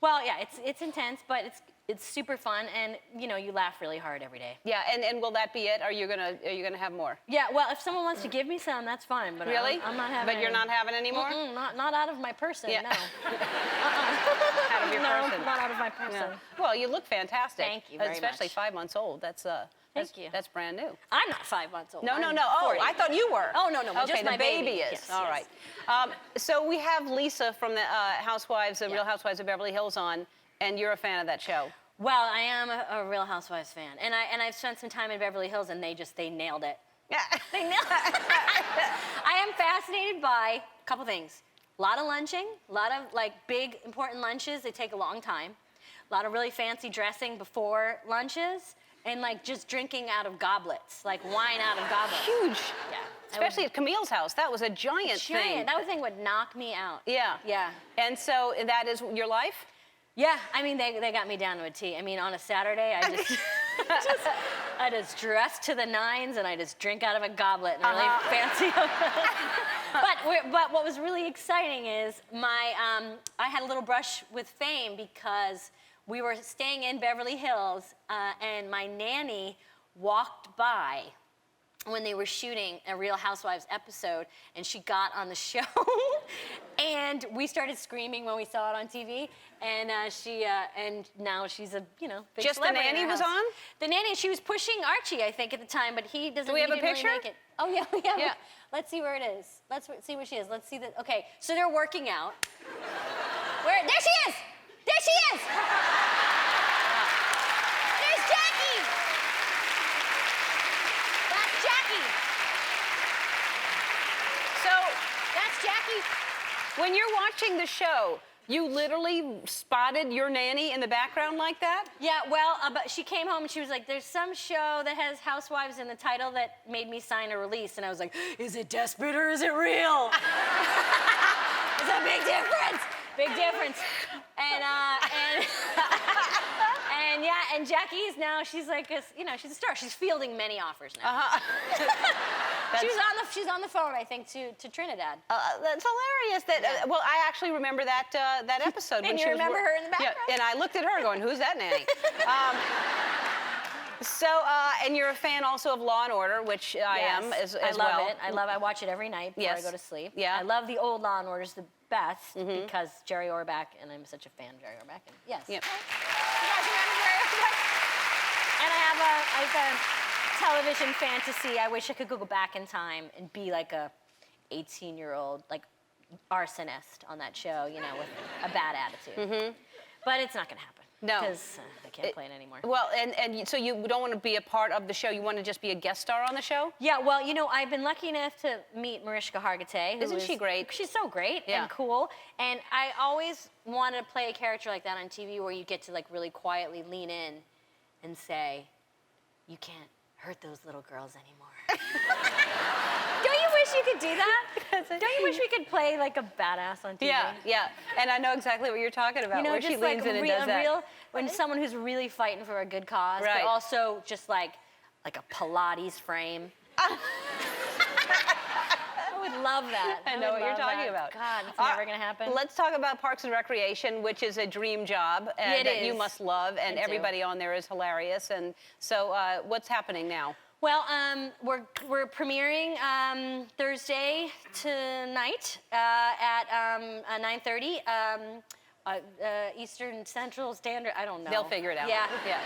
Well, yeah, it's intense, but it's super fun, and you laugh really hard every day. Yeah, and will that be it? Are you gonna have more? Yeah. Well, if someone wants to give me some, that's fine. But Really? I'm not having. But you're not having any more? Mm-mm, not out of my person. Yeah. No. Out of your person. Not out of my person. Yeah. Well, you look fantastic. Thank you very Especially much. 5 months old. Thank you. That's brand new. I'm not 5 months old. No. I'm Oh, 40. I thought you were. Oh, no, Okay, just my the baby is. Yes, All yes. right. So we have Lisa from the Housewives, the Yeah. Real Housewives of Beverly Hills on, and you're a fan of that show. Well, I am a Real Housewives fan, and I've spent some time in Beverly Hills, and they nailed it. Yeah. They nailed it. I am fascinated by a couple things. A lot of lunching, a lot of big important lunches. They take a long time. A lot of really fancy dressing before lunches, and just drinking out of goblets, like wine out of goblets. Huge. Yeah. Especially at Camille's house. That was a giant thing. That thing would knock me out. Yeah. Yeah. And so that is your life? Yeah, I mean, they got me down to a T. I mean, on a Saturday, I just dress to the nines and I just drink out of a goblet and really fancy. But what was really exciting is I had a little brush with fame because we were staying in Beverly Hills and my nanny walked by when they were shooting a Real Housewives episode, and she got on the show, and we started screaming when we saw it on TV, and and now she's a big Just the celebrity in nanny our was house. on? The nanny, she was pushing Archie, I think, at the time, but he doesn't. Do we have a he didn't picture? Really make it. Oh yeah, we have. Yeah. Let's see where it is. Let's see where she is. Let's see the. Okay, so they're working out. Where? There she is. There she is. There's Jackie. That's Jackie. So That's Jackie. when you're watching the show, you literally spotted your nanny in the background like that? Yeah, well, but she came home and she was like, there's some show that has Housewives in the title that made me sign a release. And I was like, is it desperate or is it real? It's a big difference. Big difference. And Jackie's now, she's like, she's a star. She's fielding many offers now. She's on the phone, I think, to Trinidad. That's hilarious. Well, I actually remember that episode. And when you she was remember her in the background? Yeah, and I looked at her going, who's that nanny? And you're a fan also of Law and Order, which I am as I well. love it. I watch it every night before I go to sleep. Yeah. I love the old Law and Orders, best because Jerry Orbach, and I'm such a fan of Jerry Orbach. And yes. Yep. You guys remember Jerry Orbach? And I have a television fantasy. I wish I could go back in time and be like a 18-year-old like arsonist on that show, you know, with a bad attitude. But it's not going to happen. No. Because I can't play it anymore. Well, and so you don't want to be a part of the show. You want to just be a guest star on the show? Yeah, well, you know, I've been lucky enough to meet Mariska Hargitay. Isn't she great? She's so great Yeah. and cool. And I always wanted to play a character like that on TV where you get to like really quietly lean in and say, you can't hurt those little girls anymore. Don't you wish you could do that? Don't you wish we could play like a badass on TV? Yeah, yeah. And I know exactly what you're talking about, You know, where just she leans in and does that. When someone who's really fighting for a good cause, Right. but also just like a Pilates frame. I would love that. I know would what you're love talking that. about. God, it's never gonna happen. Let's talk about Parks and Recreation, which is a dream job It that you is. must love, and I do. everybody on there is hilarious. And so, what's happening now? Well, we're premiering Thursday tonight at 9:30 Eastern Central Standard. I don't know. They'll figure it out. Yeah. Yeah.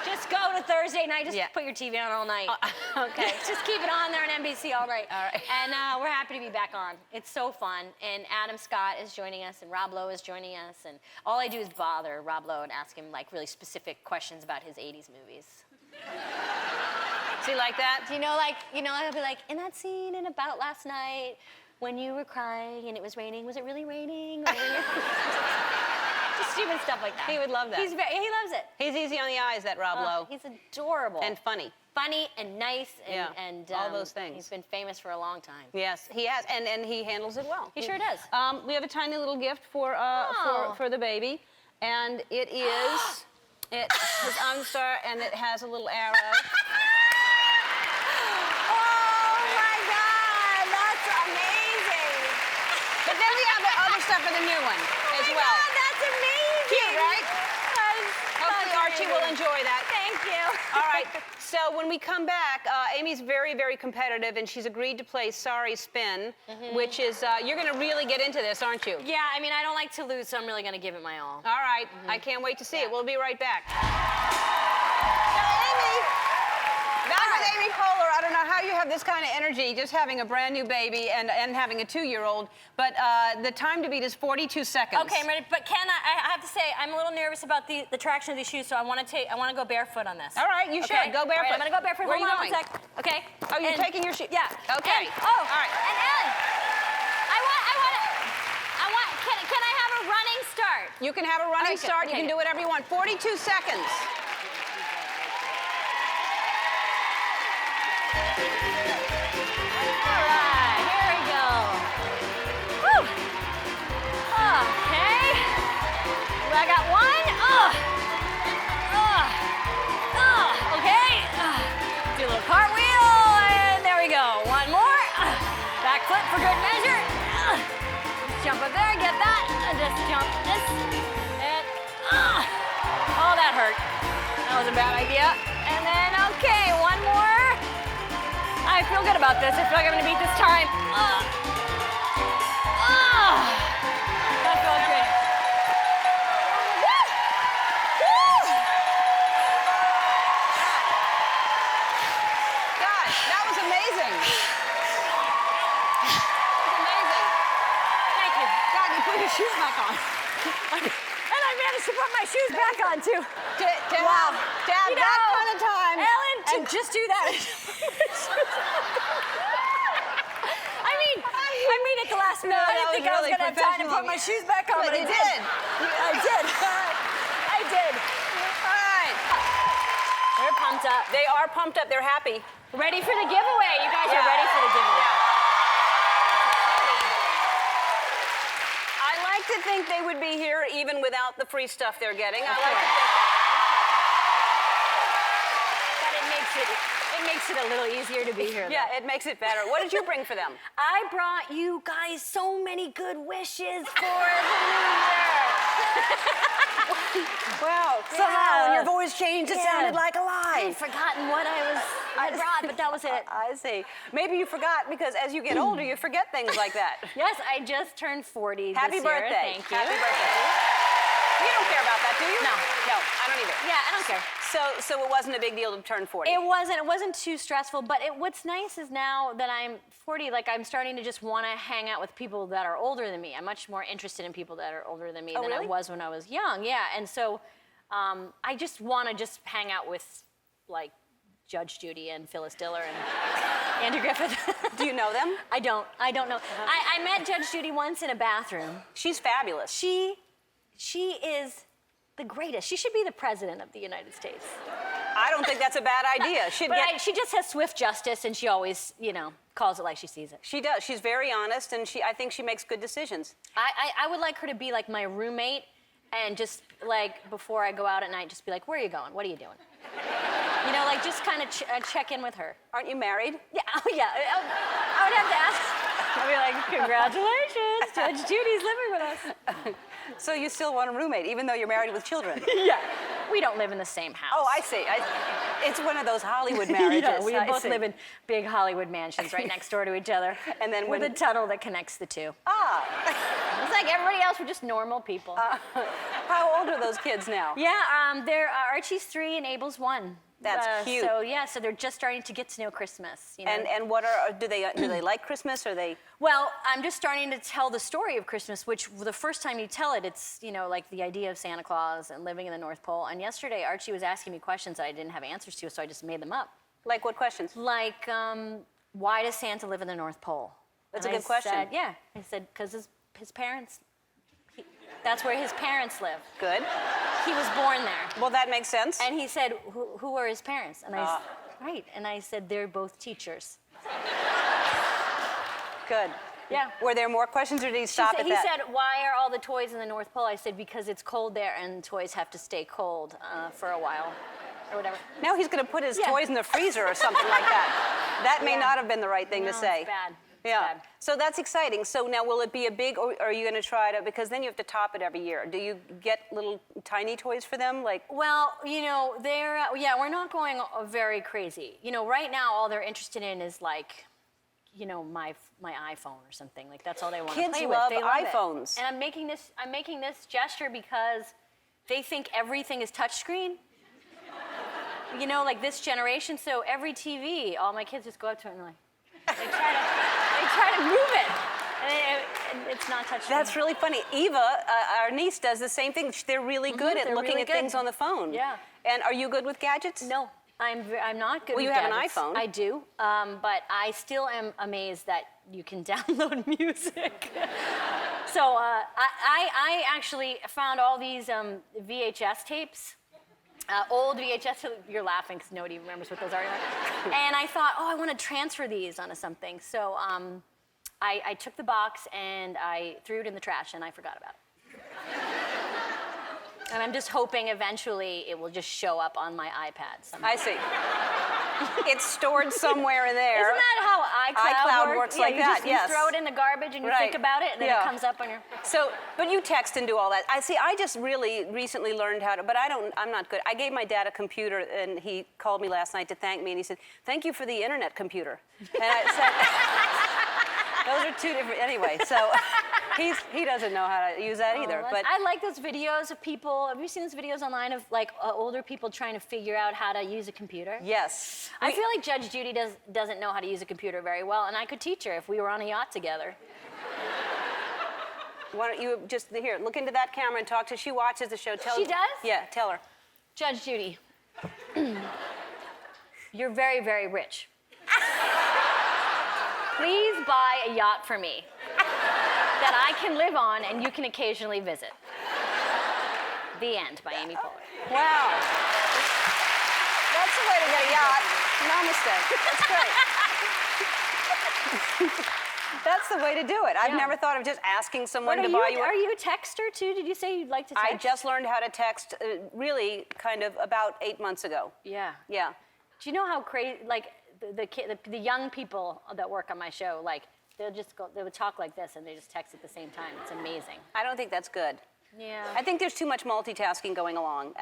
Just go to Thursday night. Just Yeah. put your TV on all night. Okay. Just keep it on there on NBC all night. All right. And we're happy to be back on. It's so fun. And Adam Scott is joining us, and Rob Lowe is joining us. And all I do is bother Rob Lowe and ask him like really specific questions about his '80s movies. Does he like that? Do you know, like, I'll be like, in that scene in About Last Night, when you were crying and it was raining, was it really raining? Or just stupid stuff like that. He would love that. He loves it. He's easy on the eyes, that Rob Lowe. He's adorable. And funny. Funny and nice and, Yeah, and all those things. He's been famous for a long time. Yes, he has, and he handles it well. He sure does. We have a tiny little gift for the baby, and it is his OnStar, and it has a little arrow. But then we have the other stuff for the new one as well. God, that's amazing. Cute, right? Hopefully Archie will enjoy that. Thank you. All right, so when we come back, Amy's very, very competitive, and she's agreed to play Sorry Spin, which is, you're going to really get into this, aren't you? Yeah, I mean, I don't like to lose, so I'm really going to give it my all. All right, I can't wait to see it. We'll be right back. So, Amy, back with Amy Poehler. I don't know how you have this kind of energy, just having a brand new baby and having a 2-year-old, but the time to beat is 42 seconds. Okay, I'm ready. But Ken, I have to say, I'm a little nervous about the traction of these shoes, so I want to go barefoot on this. All right, you should. Go barefoot. All right, I'm gonna go barefoot. Where are you Hold on going? one sec. Okay. Oh, you're taking your shoes? Yeah. Okay. And, All right. And Ellen, can I have a running start? You can have a running Okay, start. You okay, can do whatever you want. 42 seconds. All right, here we go. Woo. Okay. I got one. Okay. Do a little cartwheel, and there we go. One more. Back foot for good measure. Just jump up there, get that. And just jump this. And oh, that hurt. That was a bad idea. And then, okay, one more. I feel good about this. I feel like I'm gonna beat this time. That felt good. Woo! Woo! Gosh, that was amazing. That was amazing. Thank you. God, you put your shoes back on. And I managed to put my shoes back on too. To have You that know, kind of time. Ellen, and just do that. I mean, at the last minute, I didn't think I was really gonna have time to professional put of my you. shoes back on, but I you did. did. I did. I did. All right. They're pumped up. They are pumped up. They're happy. Ready for the giveaway. You guys are ready for the giveaway. I like to think they would be here even without the free stuff they're getting. I like to think. But it makes it a little easier to be here. Yeah, it makes it better. What did you bring for them? I brought you guys so many good wishes for the new year. Wow. Somehow when your voice changed, it sounded like a I lie. had forgotten what I brought, but that was it. I see. Maybe you forgot because as you get older, you forget things like that. Yes, I just turned 40 Happy this year. birthday. Thank you. Happy birthday. You don't care about that, do you? No. No, I don't either. Yeah, I don't care. So it wasn't a big deal to turn 40? It wasn't too stressful, but what's nice is now that I'm 40, like I'm starting to just want to hang out with people that are older than me. I'm much more interested in people that are older than me than I was when I was young. Yeah, and so I just want to just hang out with like Judge Judy and Phyllis Diller and Andrew Griffith. Do you know them? I don't know. I met Judge Judy once in a bathroom. She's fabulous. She is the greatest. She should be the president of the United States. I don't think that's a bad idea. She just has swift justice, and she always, calls it like she sees it. She does. She's very honest, and I think she makes good decisions. I would like her to be like my roommate, and just like before I go out at night, just be like, "Where are you going? What are you doing?" Like just kind of check in with her. Aren't you married? Yeah. Oh yeah. I would have to ask. I'd be like, "Congratulations, Judge Judy's living with us." So you still want a roommate, even though you're married with children? Yeah. We don't live in the same house. Oh, I see. It's one of those Hollywood marriages. Yeah, we both live in big Hollywood mansions right next door to each other. And then with a tunnel that connects the two. Ah. It's like everybody else, we're just normal people. How old are those kids now? Yeah, Archie's 3 and Abel's 1. That's cute. So they're just starting to get to know Christmas. And what do they like Christmas, or they? Well, I'm just starting to tell the story of Christmas, which the first time you tell it, it's like the idea of Santa Claus and living in the North Pole. And yesterday, Archie was asking me questions that I didn't have answers to, so I just made them up. Like what questions? Like, why does Santa live in the North Pole? That's a good question. Yeah, I said because his parents. That's where his parents live. Good. He was born there. Well, that makes sense. And he said, who are his parents? And I said, right. And I said, they're both teachers. Good. Yeah. Were there more questions, or did he stop at that? He said, why are all the toys in the North Pole? I said, because it's cold there and toys have to stay cold for a while, or whatever. Now he's going to put his toys in the freezer or something like that. That may not have been the right thing to say. It's bad. Yeah. So that's exciting. So now will it be a big, or are you going to try to, because then you have to top it every year. Do you get little tiny toys for them? Well, we're not going very crazy. Right now all they're interested in is like, my iPhone or something. Like that's all they want to play with. Kids love iPhones. And I'm making this gesture because they think everything is touchscreen. Like this generation. So every TV, all my kids just go up to it and like, they try to move it, and it's not touchscreen. That's really funny. Eva, our niece, does the same thing. They're really good at looking at things on the phone. Yeah. And are you good with gadgets? No, I'm not good with gadgets. Well, you have an iPhone. I do, but I still am amazed that you can download music. So I actually found all these VHS tapes. Old VHS, you're laughing because nobody remembers what those are. And I thought, I want to transfer these onto something. So I took the box and I threw it in the trash and I forgot about it. And I'm just hoping eventually it will just show up on my iPad someday. I see. It's stored somewhere in there. Isn't that how iCloud works like that? You throw it in the garbage and you think about it, and then it comes up on your. So, but you text and do all that. I just really recently learned how to, but I'm not good. I gave my dad a computer, and he called me last night to thank me, and he said, "Thank you for the internet computer." And I said, those are two different. Anyway, so he doesn't know how to use that either. But I like those videos of people. Have you seen those videos online of like older people trying to figure out how to use a computer? Yes. I feel like Judge Judy doesn't know how to use a computer very well, and I could teach her if we were on a yacht together. Why don't you just look into that camera and talk to her. She watches the show. She does? Yeah, tell her. Judge Judy, you're very, very rich. Please buy a yacht for me that I can live on and you can occasionally visit. The End by Amy Poehler. Wow. That's the way to get a yacht. Namaste. That's great. That's the way to do it. I've never thought of just asking someone to buy you. Are you a texter too? Did you say you'd like to text? I just learned how to text really kind of about 8 months ago. Yeah. Yeah. Do you know how crazy, like the young people that work on my show, like they would talk like this and they just text at the same time. It's amazing. I don't think that's good. Yeah. I think there's too much multitasking going on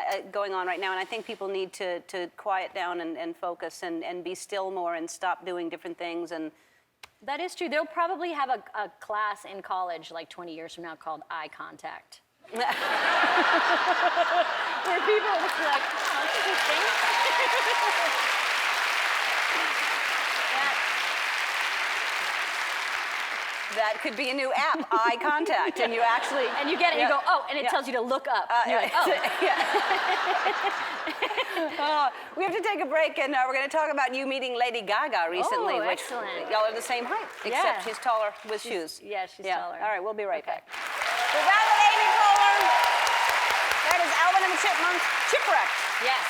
right now, and I think people need to quiet down and focus and be still more and stop doing different things. And That is true. They'll probably have a class in college like 20 years from now called eye contact. Where people will be like, oh, that's interesting. that could be a new app, eye contact, and you actually And you get it, and you go, oh, and it tells you to look up. And you're like, oh. We have to take a break, and we're going to talk about you meeting Lady Gaga recently. Oh, which excellent. Y'all are the same height, except she's taller with shoes. Yeah, she's taller. All right, we'll be right back. We're back with Amy Poehler. That is Alvin and the Chipmunks, Chipwrecked. Yes.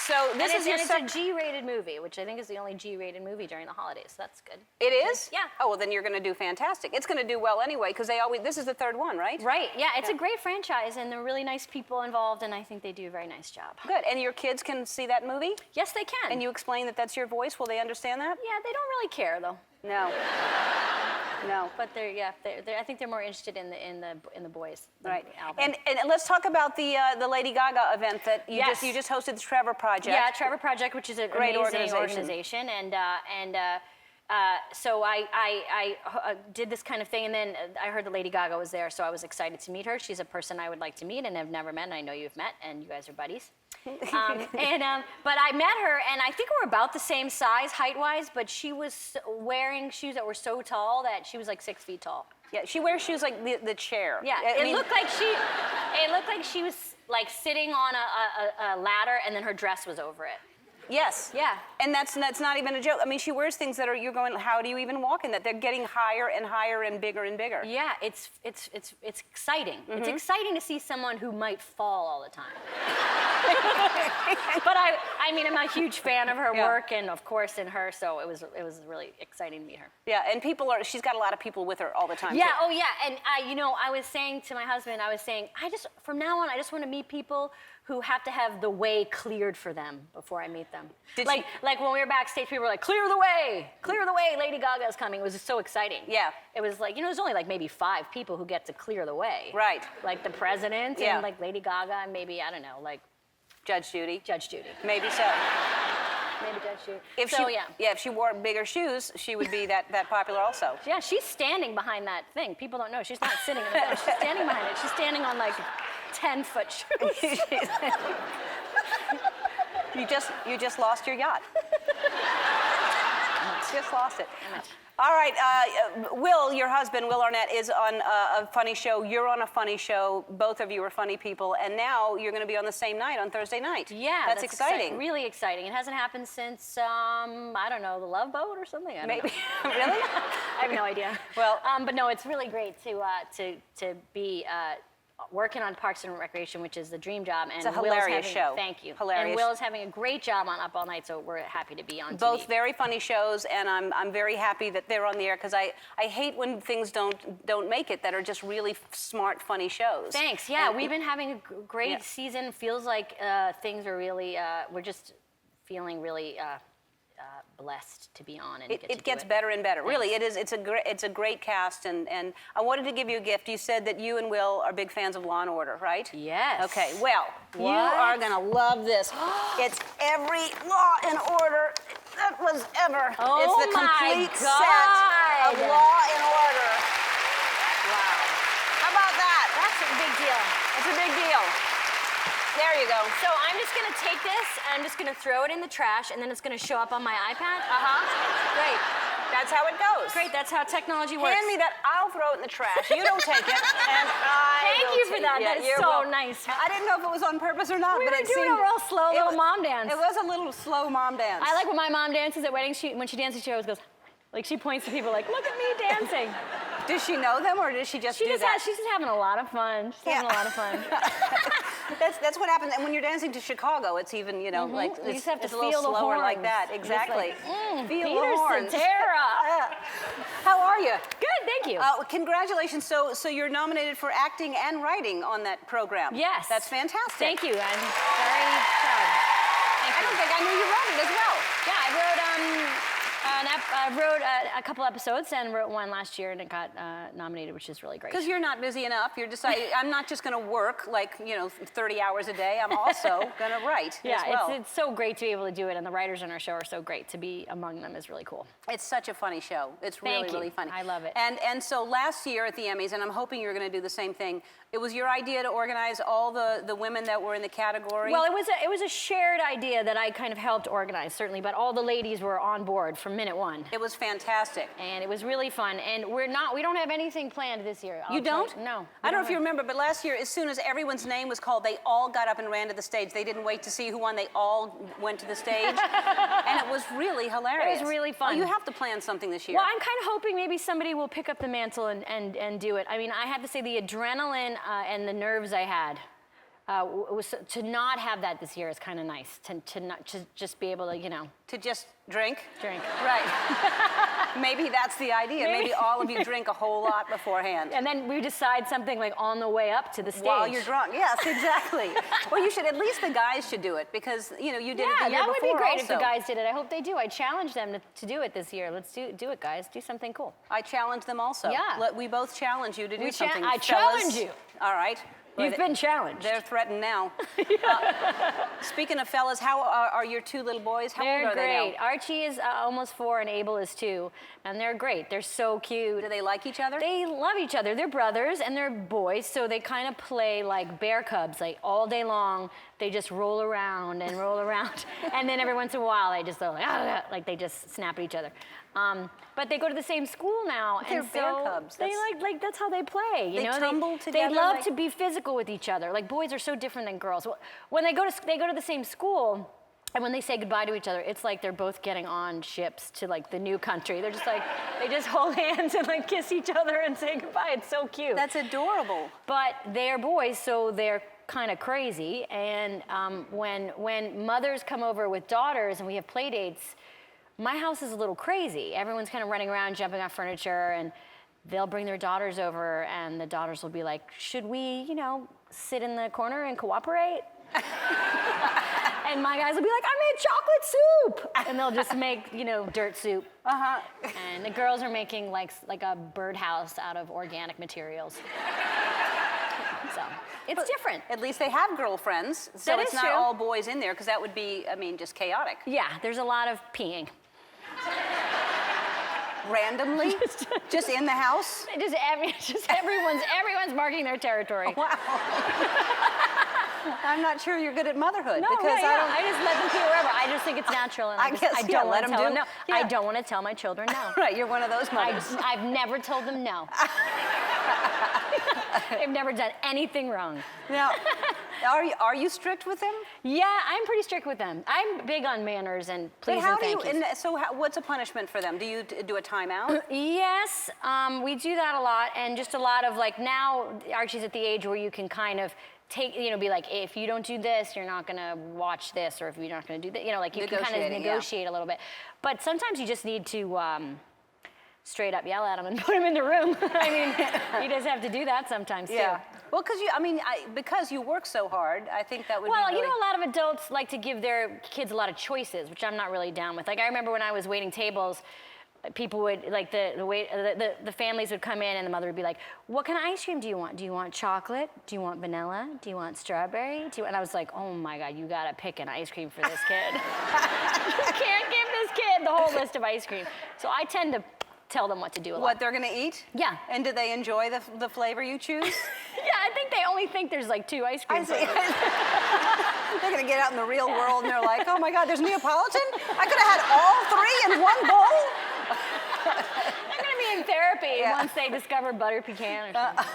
So this is your it's a G-rated movie, which I think is the only G-rated movie during the holidays. That's good. It is? Yeah. Oh, well, then you're going to do fantastic. It's going to do well anyway, because this is the third one, right? Right, yeah, it's a great franchise, and there are really nice people involved, and I think they do a very nice job. Good. And your kids can see that movie? Yes, they can. And you explain that that's your voice? Will they understand that? Yeah, they don't really care, though. No. No. But I think they're more interested in the boys. Than Right. Alvin. And let's talk about the Lady Gaga event that you just hosted, the Trevor Project. Yeah, Trevor Project, which is a great amazing organization. So I did this kind of thing, and then I heard that Lady Gaga was there, so I was excited to meet her. She's a person I would like to meet and have never met, and I know you've met, and you guys are buddies. But I met her, and I think we're about the same size height-wise, but she was wearing shoes that were so tall that she was like 6 feet tall. Yeah, she wears shoes like the chair. Yeah, it looked like she was like sitting on a ladder, and then her dress was over it. Yes. Yeah. And that's not even a joke. I mean, she wears things that you're going, how do you even walk in that? They're getting higher and higher and bigger and bigger. Yeah, it's exciting. Mm-hmm. It's exciting to see someone who might fall all the time. But I mean, I'm a huge fan of her work, and of course in her, so it was really exciting to meet her. Yeah, and she's got a lot of people with her all the time. Yeah, too. oh yeah, and I was saying to my husband, from now on, I just want to meet people who have to have the way cleared for them before I meet them. Like when we were backstage, people were like, clear the way, Lady Gaga's coming. It was just so exciting. Yeah. It was like, there's only like maybe 5 people who get to clear the way. Right. Like the president and like Lady Gaga and maybe, I don't know, like Judge Judy. Maybe so. Maybe Judge Judy. If she wore bigger shoes, she would be that popular also. Yeah, she's standing behind that thing. People don't know. She's not sitting in the thing. She's standing behind it. She's standing on like 10-foot shoes. You just lost your yacht. Just lost it. All right, Will, your husband, Will Arnett, is on a funny show. You're on a funny show. Both of you are funny people, and now you're going to be on the same night on Thursday night. Yeah, that's exciting. Really exciting. It hasn't happened since I don't know, the Love Boat or something. I don't know. Really? I have no idea. Well, but no, it's really great to be working on Parks and Recreation, which is the dream job. And it's a hilarious show. Thank you. Hilarious. And Will is having a great job on Up All Night, so we're happy to be on TV. Both very funny shows, and I'm very happy that they're on the air, because I hate when things don't make it that are just really smart, funny shows. Thanks. Yeah, we've been having a great season. Feels like things are really, we're just feeling really blessed to be on and it gets better and better. Thanks. Really, it is. It's a great cast, and I wanted to give you a gift. You said that you and Will are big fans of Law and Order, right? Yes. Okay. Well, you are gonna love this. It's every Law and Order that was ever. Oh, it's the complete set of Law and Order. Wow. How about that? That's a big deal. That's a big deal. There you go. So I'm just gonna take this, and I'm just gonna throw it in the trash, and then it's gonna show up on my iPad. Great. That's how it goes. Great, that's how technology works. Hand me that, I'll throw it in the trash. You don't take it, and Thank you for that, that is so nice. I didn't know if it was on purpose or not, but it seemed... We were doing a real slow little mom dance. It was a little slow mom dance. I like when my mom dances at weddings, when she dances, she always goes, like she points to people like, look at me dancing. Does she know them, or does she just do that? She's just having a lot of fun. She's having a lot of fun. That's what happens. And when you're dancing to Chicago, it's even, like, you just have to it's a little feel the slower horns. like that. Exactly. Like, feel Peter the horns. Cetera. How are you? Good, thank you. Congratulations. So you're nominated for acting and writing on that program. Yes. That's fantastic. Thank you. I'm very proud. I don't think I knew you wrote it as well. Yeah, I wrote I wrote a couple episodes and wrote one last year, and it got nominated, which is really great. Because you're not busy enough. You're just, I'm not just going to work like, 30 hours a day. I'm also going to write as well. It's so great to be able to do it, and the writers on our show are so great. To be among them is really cool. It's such a funny show. It's really, really funny. I love it. And so last year at the Emmys, and I'm hoping you're going to do the same thing, it was your idea to organize all the women that were in the category? Well, it was a shared idea that I kind of helped organize, certainly, but all the ladies were on board from minute one. It was fantastic. And it was really fun. And we don't have anything planned this year. You don't? No. I don't know if you remember, but last year, as soon as everyone's name was called, they all got up and ran to the stage. They didn't wait to see who won. They all went to the stage. And it was really hilarious. It was really fun. Oh, you have to plan something this year. Well, I'm kind of hoping maybe somebody will pick up the mantle and do it. I mean, I have to say the adrenaline and the nerves I had was to not have that this year is kind of nice. To just be able to, To just drink? Drink. Right. Maybe that's the idea. Maybe all of you drink a whole lot beforehand. And then we decide something like on the way up to the stage. While you're drunk. Yes, exactly. Well, you should, at least the guys should do it because, you did it the year before. Yeah, that would be great also. if the guys did it. I hope they do. I challenge them to do it this year. Let's do it, guys. Do something cool. I challenge them also. Yeah. We both challenge you to do something. I fellas. challenge you. All right. You've been challenged. They're threatened now. Speaking of fellas, how are your two little boys? How old are They're they great. now? Archie is almost 4 and Abel is 2, and they're great. They're so cute. Do they like each other? They love each other. They're brothers and they're boys, so they kind of play like bear cubs, like all day long. They just roll around and roll around, and then every once in a while they just like they just snap at each other. But they go to the same school now, They're and bear so cubs. they like that's how they play. They tumble together, They love like- to be physical with each other. Like boys are so different than girls. When they go to the same school. And when they say goodbye to each other, it's like they're both getting on ships to like the new country. They're just like, they just hold hands and like kiss each other and say goodbye. It's so cute. That's adorable. But they're boys, so they're kind of crazy. And when mothers come over with daughters and we have play dates, my house is a little crazy. Everyone's kind of running around, jumping off furniture, and they'll bring their daughters over, and the daughters will be like, should we, sit in the corner and cooperate? And my guys will be like, I made chocolate soup! And they'll just make, dirt soup. Uh-huh. And the girls are making like a birdhouse out of organic materials. So, it's different. At least they have girlfriends, so That it's is not true. all boys in there, because that would be, just chaotic. Yeah, there's a lot of peeing. Randomly? Just in the house? Everyone's marking their territory. Wow. I'm not sure you're good at motherhood. No, because I just let them pee wherever. I just think it's natural, and I don't let want to them tell do. them no. Yeah. I don't want to tell my children no. Right, you're one of those mothers. I've never told them no. They've never done anything wrong. Now, are you strict with them? Yeah, I'm pretty strict with them. I'm big on manners and please and thank yous. What's a punishment for them? Do you do a timeout? Yes, we do that a lot, and just a lot of like now Archie's at the age where you can kind of take, be like, if you don't do this, you're not gonna watch this, or if you're not gonna do that, like you can kind of negotiate a little bit. But sometimes you just need to straight up yell at him and put him in the room. I mean, you just have to do that sometimes too. Well, because you work so hard, I think that would be Well, really... a lot of adults like to give their kids a lot of choices, which I'm not really down with. Like I remember when I was waiting tables, people would like the families would come in and the mother would be like, "What kind of ice cream do you want? Do you want chocolate? Do you want vanilla? Do you want strawberry? And I was like, "Oh my God, you gotta pick an ice cream for this kid. You can't give this kid the whole list of ice cream." So I tend to tell them what to do a lot. What they're gonna eat? Yeah. And do they enjoy the flavor you choose? Yeah, I think they only think there's like 2 ice cream flavors. They're gonna get out in the real world and they're like, oh my God, there's Neapolitan? I could have had all 3 in one bowl? They're gonna be in therapy once they discover butter pecan or something.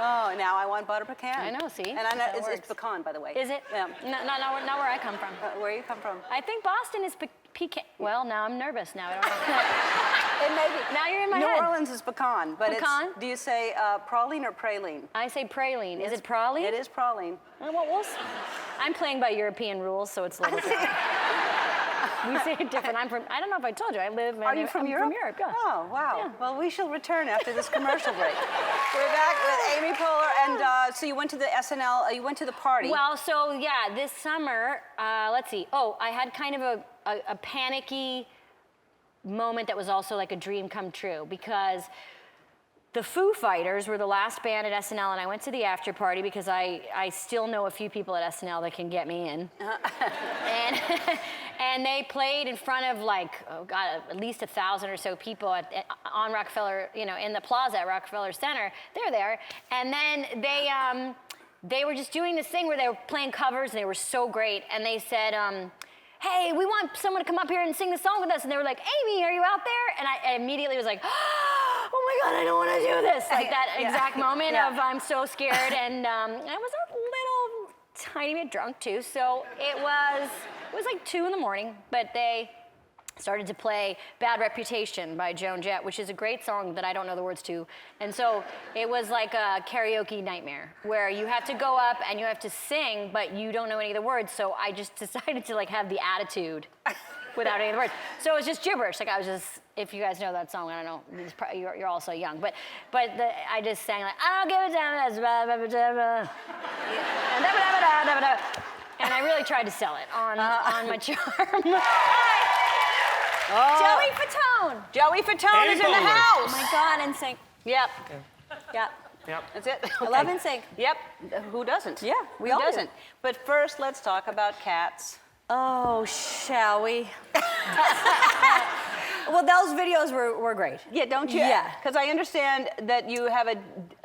Oh, now I want butter pecan. I know, see? And I know That it's pecan, by the way. Is it? Yeah. Not where I come from. Where you come from? I think Boston is pecan. Well, now I'm nervous. Now I don't know. It may be. Now you're in my New head. Orleans is pecan, but Pecan? do you say praline or praline? I say praline. Is it praline? It is praline. Well, I'm playing by European rules, so it's a little different. We say it different. I don't know if I told you. I live in... Are you from Europe? From Europe, yeah. Oh, wow. Yeah. Well, we shall return after this commercial break. We're back with Amy Poehler, and so you went to the SNL, you went to the party. Well, so yeah, this summer, let's see. Oh, I had kind of a panicky moment that was also like a dream come true, because the Foo Fighters were the last band at SNL, and I went to the after party because I still know a few people at SNL that can get me in. And they played in front of like, oh God, at least 1,000 or so people on Rockefeller, you know, in the plaza at Rockefeller Center. They're there. And then they were just doing this thing where they were playing covers, and they were so great. And they said, hey, we want someone to come up here and sing the song with us. And they were like, Amy, are you out there? And I immediately was like, oh my God, I don't want to do this. Like that exact moment of I'm so scared. And I was a little tiny bit drunk too. So it was like 2 in the morning, but they started to play Bad Reputation by Joan Jett, which is a great song that I don't know the words to. And so it was like a karaoke nightmare where you have to go up and you have to sing, but you don't know any of the words. So I just decided to like have the attitude without any of the words. So it was just gibberish. Like I was just, if you guys know that song, I don't know, you're all so young. But I just sang like, I don't give a damn. And I really tried to sell it on my charm. Oh. Joey Fatone. Joey Fatone Amy is in the Poehler. house. Oh my God, NSYNC. Yep. Yep. Yep. That's it. I love NSYNC. Yep. Who doesn't? Yeah, we Who all do. doesn't? But first, let's talk about cats. Oh, shall we? Well, those videos were great. Yeah, don't you? Yeah. Because I understand that you have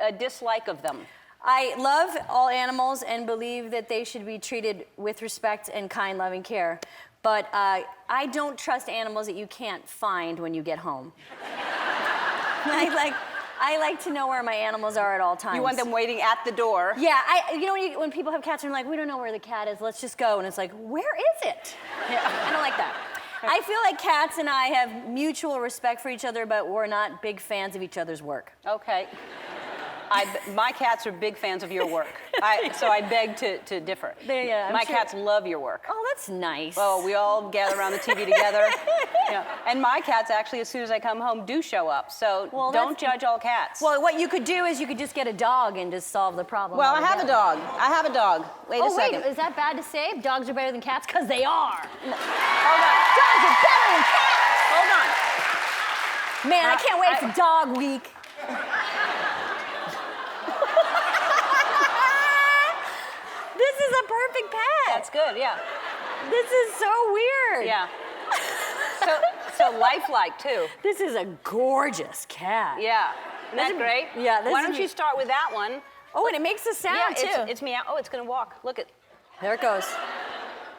a dislike of them. I love all animals and believe that they should be treated with respect and kind, loving care. But I don't trust animals that you can't find when you get home. I like to know where my animals are at all times. You want them waiting at the door. Yeah, you know when people have cats and they're like, we don't know where the cat is, let's just go. And it's like, where is it? Yeah, I don't like that. I feel like cats and I have mutual respect for each other, but we're not big fans of each other's work. Okay. My cats are big fans of your work. So I beg to differ. My cats love your work. Oh, that's nice. Oh, we all gather around the TV together. Yeah. And my cats actually, as soon as I come home, do show up. So don't judge all cats. Well, what you could do is you could just get a dog and just solve the problem. Well, I have a dog. I have a dog. Wait a second. Wait, is that bad to say? Dogs are better than cats? Because they are. Hold on. Dogs are better than cats. Hold on. Man, I can't wait for Dog Week. This is a perfect pet. That's good, yeah. This is so weird. Yeah. So lifelike, too. This is a gorgeous cat. Yeah. Isn't that great? Yeah. Why don't you start with that one? Oh, and it makes a sound, too. It's meow. Oh, it's going to walk. Look at. There it goes.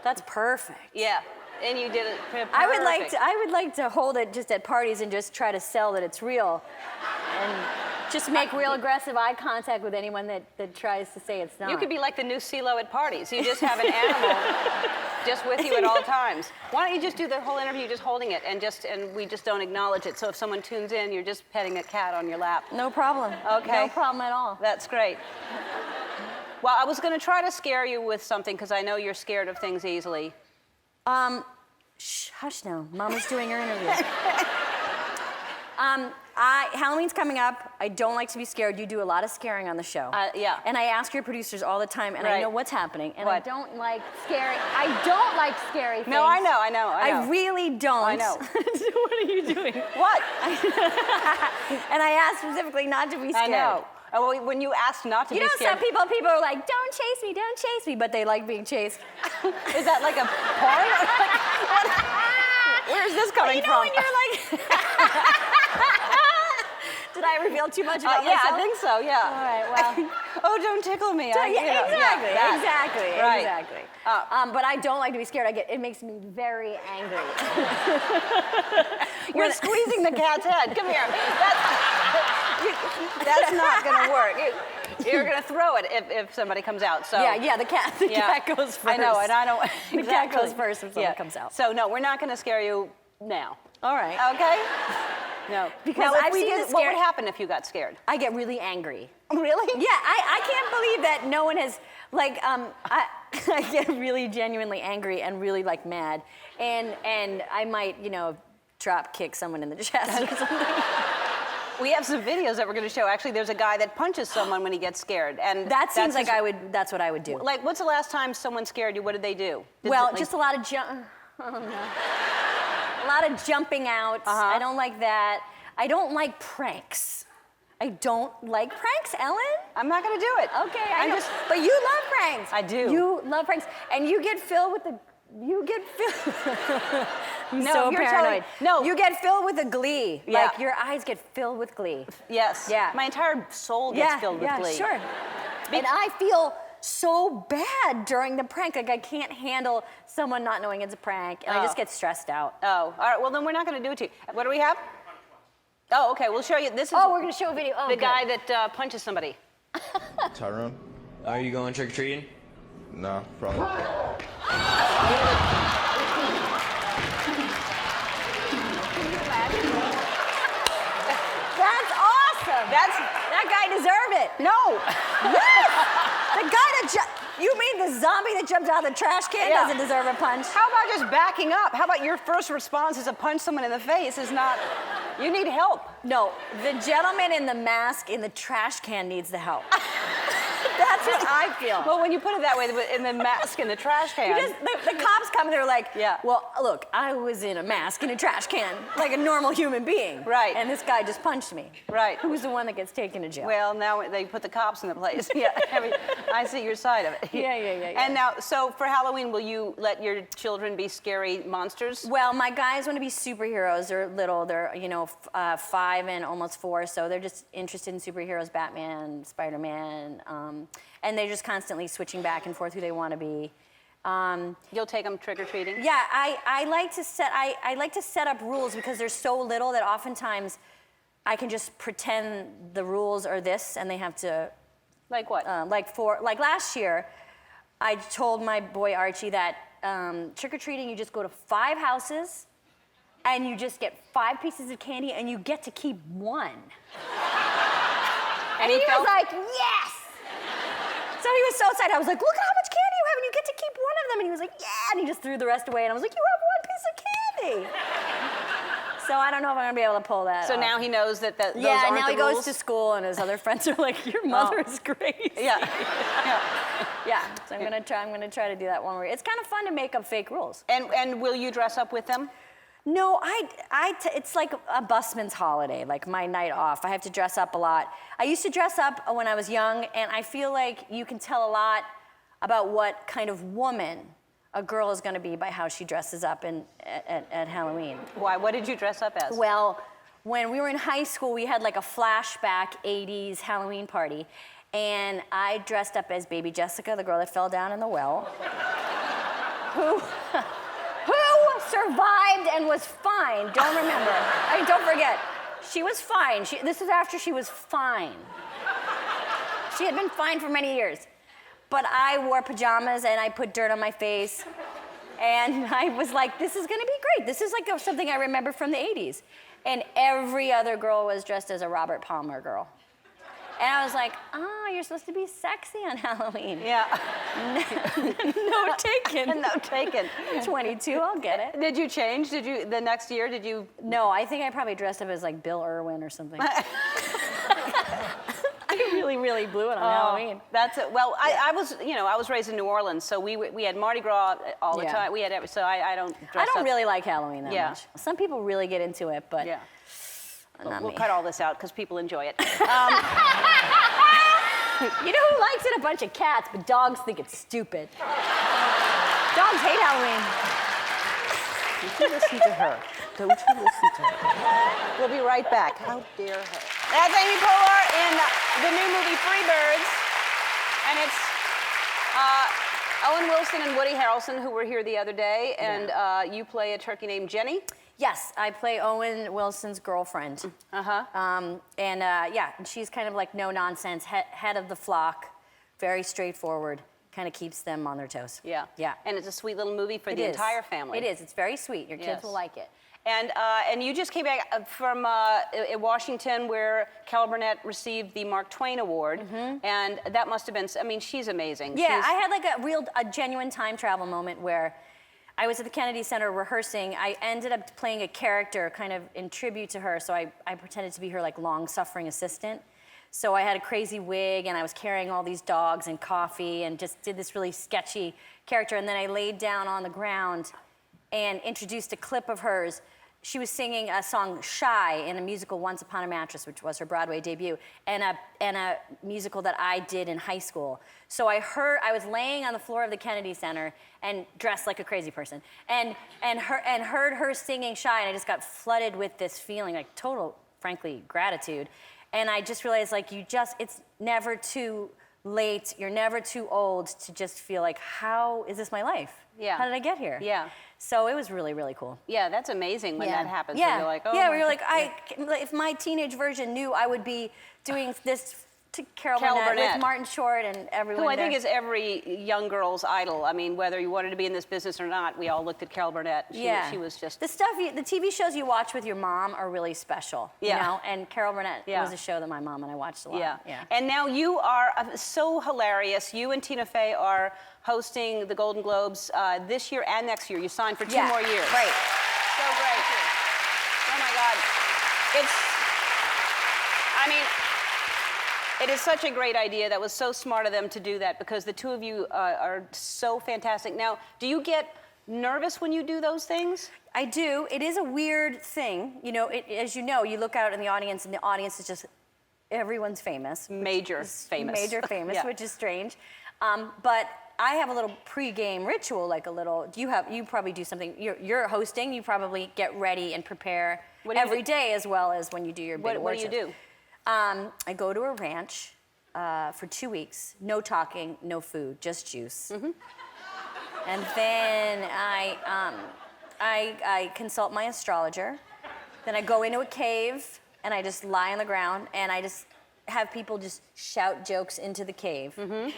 That's perfect. Yeah. And you did it perfect. I would like to hold it just at parties and just try to sell that it's real. And just make real aggressive eye contact with anyone that tries to say it's not. You could be like the new CeeLo at parties. You just have an animal just with you at all times. Why don't you just do the whole interview just holding it and we just don't acknowledge it. So if someone tunes in, you're just petting a cat on your lap. No problem. Okay. No problem at all. That's great. Well, I was going to try to scare you with something because I know you're scared of things easily. Shh, hush now. Mama's doing her interview. Halloween's coming up. I don't like to be scared. You do a lot of scaring on the show. Yeah. And I ask your producers all the time, and I know what's happening. And I What? don't like scary. I don't like scary things. No, I know. I really don't. I know. What are you doing? What? And I asked specifically not to be scared. I know. Oh, well, when you asked not to be scared. Some people are like, don't chase me, but they like being chased. Is that like a porn? Where's this coming from? When you're like... Did I reveal too much about myself? Yeah, I think so, yeah. All right, well... Oh, don't tickle me. Exactly. Right. But I don't like to be scared. It makes me very angry. You're squeezing the cat's head. Come here. That's not going to work. You're going to throw it if somebody comes out. So Yeah, the cat goes first. I know, and I don't. The cat goes first if someone comes out. So no, we're not going to scare you now. All right. Okay? No. Because now, if I've we seen did, the what scare- would happen if you got scared? I get really angry. Really? Yeah, I can't believe that no one has, I get really genuinely angry and really, mad. And I might, drop kick someone in the chest or something. We have some videos that we're going to show. Actually, there's a guy that punches someone when he gets scared. And That seems like that's what I would do. Like, what's the last time someone scared you? What did they do? Just a lot of jump. Oh, no. A lot of jumping out. I don't like that. I don't like pranks. I don't like pranks, Ellen. I'm not going to do it. Okay, I know. But you love pranks. I do. You love pranks. And you get filled with the... You get filled... I'm No, so you're paranoid. no. You get filled with a glee. Yeah. Like, your eyes get filled with glee. Yes. Yeah. My entire soul gets filled with glee. Sure. And I feel so bad during the prank. Like, I can't handle someone not knowing it's a prank, and I just get stressed out. Oh, all right. Well, then we're not going to do it to you. What do we have? Oh, okay. We'll show you. This is We're going to show a video. the guy that punches somebody. Tyrone? Are you going trick-or-treating? No, probably not. That's awesome. That guy deserved it. No. Yes. The guy that you mean the zombie that jumped out of the trash can doesn't deserve a punch? How about just backing up? How about your first response is to punch someone in the face is not... You need help. No, the gentleman in the mask in the trash can needs the help. That's what I feel. Well, when you put it that way, in the mask in the trash can. The cops come and they're like, well, look, I was in a mask in a trash can, like a normal human being. Right. And this guy just punched me. Right. Who's the one that gets taken to jail? Well, now they put the cops in the place. Yeah, I mean, I see your side of it. Yeah. And now, so for Halloween, will you let your children be scary monsters? Well, my guys want to be superheroes. They're little. They're, 5 and almost 4, so they're just interested in superheroes, Batman, Spider-Man, and they're just constantly switching back and forth who they want to be. You'll take them trick-or-treating? Yeah, I like to set up rules because they're so little that oftentimes I can just pretend the rules are this and they have to... Like what? Like last year, I told my boy Archie that trick-or-treating, you just go to 5 houses and you just get 5 pieces of candy and you get to keep 1. And he was like, yes! So he was so excited. I was like, look at how much candy you have and you get to keep 1 of them. And he was like, yeah, and he just threw the rest away. And I was like, you have 1 piece of candy. So I don't know if I'm gonna be able to pull that So off. now he knows that those yeah, aren't now the he goes rules? to school and his other friends are like, your mother is crazy. Yeah. Yeah, so I'm gonna try to do that one more. It's kind of fun to make up fake rules. And will you dress up with them? No, it's like a busman's holiday, like my night off. I have to dress up a lot. I used to dress up when I was young, and I feel like you can tell a lot about what kind of woman a girl is gonna be by how she dresses up at Halloween. Why? What did you dress up as? Well, when we were in high school, we had like a flashback 80s Halloween party, and I dressed up as baby Jessica, the girl that fell down in the well, who survived and was fine. Don't remember. Don't forget. She was fine. This is after she was fine. She had been fine for many years. But I wore pajamas and I put dirt on my face. And I was like, this is gonna be great. This is like something I remember from the 80s. And every other girl was dressed as a Robert Palmer girl. And I was like, oh, you're supposed to be sexy on Halloween. Yeah. No taken. No taken. 22, I'll get it. Did you change? The next year, did you? No, I think I probably dressed up as like Bill Irwin or something. I really blew it on Halloween. That's it. Well, I was raised in New Orleans, so we had Mardi Gras all the time. We had so I don't dress up. I don't really like Halloween that Yeah. much. Some people really get into it, but Yeah. not We'll me. cut all this out because people enjoy it. You know who likes it? A bunch of cats, but dogs think it's stupid. Dogs hate Halloween. Don't you listen to her. Don't you listen to her. We'll be right back. How dare her. That's Amy Poehler in the new movie Freebirds. And it's Owen Wilson and Woody Harrelson who were here the other day. And you play a turkey named Jenny. Yes, I play Owen Wilson's girlfriend. And she's kind of like no nonsense, head of the flock, very straightforward, kind of keeps them on their toes. Yeah. Yeah. And it's a sweet little movie for the entire family. It is. It's very sweet. Your kids will like it. And you just came back from Washington, where Carol Burnett received the Mark Twain Award, and that must have been. I mean, she's amazing. Yeah, I had like a genuine time travel moment where I was at the Kennedy Center rehearsing. I ended up playing a character kind of in tribute to her, so I pretended to be her like long-suffering assistant. So I had a crazy wig, and I was carrying all these dogs and coffee, and just did this really sketchy character. And then I laid down on the ground and introduced a clip of hers. She was singing a song Shy in a musical Once Upon a Mattress, which was her Broadway debut, and a musical that I did in high school. So I was laying on the floor of the Kennedy Center and dressed like a crazy person, and heard her singing Shy, and I just got flooded with this feeling, like total, frankly, gratitude. And I just realized, like, it's never too late, you're never too old to just feel like, how is this my life? Yeah. How did I get here? Yeah. So it was really, really cool. Yeah, that's amazing when that happens. Yeah, When you're like, oh yeah, where you're like, if my teenage version knew I would be doing this to Carol Burnett with Martin Short and everyone. Who I think is every young girl's idol. I mean, whether you wanted to be in this business or not, we all looked at Carol Burnett. She was just... The TV shows you watch with your mom are really special, you know? And Carol Burnett was a show that my mom and I watched a lot. Yeah. And now you are so hilarious. You and Tina Fey are hosting the Golden Globes this year and next year. You signed for 2 more years. Right. So great. Oh my God. It is such a great idea. That was so smart of them to do that, because the two of you are so fantastic. Now, do you get nervous when you do those things? I do. It is a weird thing. You know, as you know, you look out in the audience, and the audience is just, everyone's famous. Major famous, yeah. Which is strange. But I have a little pre-game ritual, like a little, you probably do something, you're hosting, you probably get ready and prepare every day as well as when you do your big What do you do? I go to a ranch for 2 weeks, no talking, no food, just juice. Mm-hmm. And then I consult my astrologer. Then I go into a cave and I just lie on the ground and I just have people just shout jokes into the cave. Mm-hmm.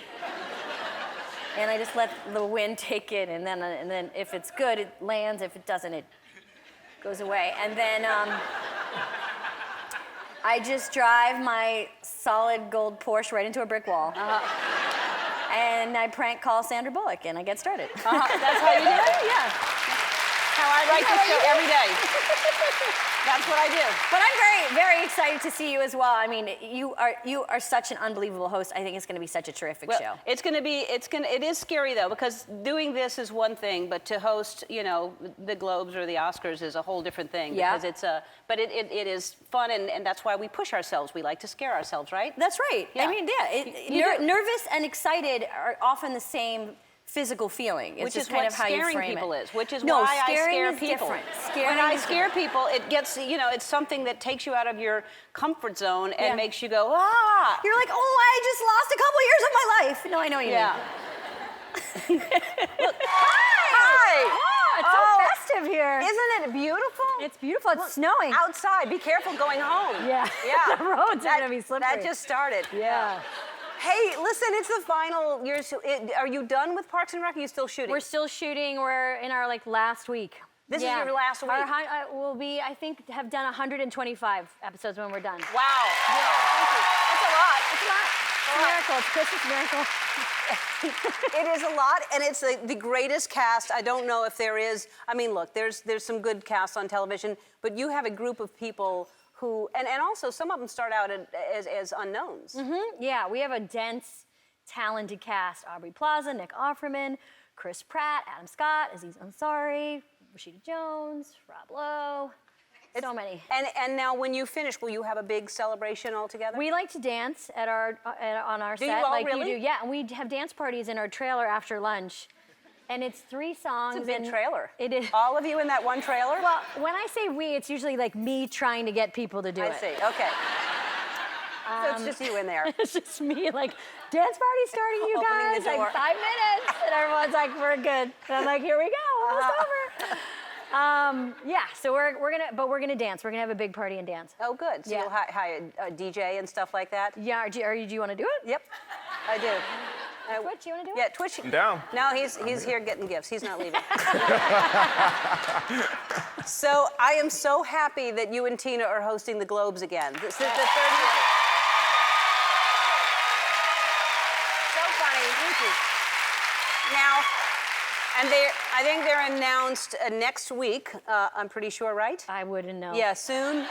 And I just let the wind take it, and then if it's good, it lands. If it doesn't, it goes away. And then I just drive my solid gold Porsche right into a brick wall. And I prank call Sandra Bullock, and I get started. That's how you do it? Yeah. How I write this show every day. That's what I do. But I'm very, very excited to see you as well. I mean, you are such an unbelievable host. I think it's going to be such a terrific show. It is scary though, because doing this is one thing, but to host, you know, the Globes or the Oscars is a whole different thing. Yeah. Because but it is fun, and that's why we push ourselves. We like to scare ourselves, right? That's right. Yeah. I mean, nervous and excited are often the same physical feeling. It's which just is kind what of how you scaring frame people it. is, which is no, why I scare is people. Different. When I scare people, it gets, you know, it's something that takes you out of your comfort zone and makes you go, ah! You're like, oh, I just lost a couple years of my life. No, I know what you mean. Look, hi! Oh, it's so festive here. Isn't it beautiful? It's beautiful. It's snowing. Outside. Be careful going home. Yeah. Yeah. The roads are going to be slippery. That just started. Yeah. Hey, listen, it's the final year. Are you done with Parks and Rec? Are you still shooting? We're still shooting. We're in our last week. This is your last week? We'll be, I think, have done 125 episodes when we're done. Wow. Yeah. Thank you. That's a lot. It's a lot. It's a miracle. It's a Christmas miracle. It is a lot, and it's the greatest cast. I don't know if there is. I mean, look, there's some good casts on television, but you have a group of people who, and also some of them start out as unknowns. Mm-hmm. Yeah, we have a dense, talented cast. Aubrey Plaza, Nick Offerman, Chris Pratt, Adam Scott, Aziz Ansari, Rashida Jones, Rob Lowe. So many. And now, when you finish, will you have a big celebration all together? We like to dance on our set, you all like really? you do. Yeah, and we have dance parties in our trailer after lunch. And it's 3 songs. It's a big trailer. It is. All of you in that one trailer? Well, when I say we, it's usually like me trying to get people to do it. I see. Okay. So it's just you in there. It's just me, like, dance party starting, you guys. Like 5 minutes, and everyone's like, we're good. And I'm like, here we go. Almost over. Yeah. So we're gonna dance. We're gonna have a big party and dance. Oh, good. So you'll hire a DJ and stuff like that. Yeah. Do you want to do it? Yep. I do. Twitch, you want to do it? Yeah, Twitch. I'm down. No, he's here getting gifts. He's not leaving. So I am so happy that you and Tina are hosting the Globes again. This is the 3rd year. So funny. Thank you. Now, and I think they're announced next week. I'm pretty sure, right? I wouldn't know. Yeah, soon.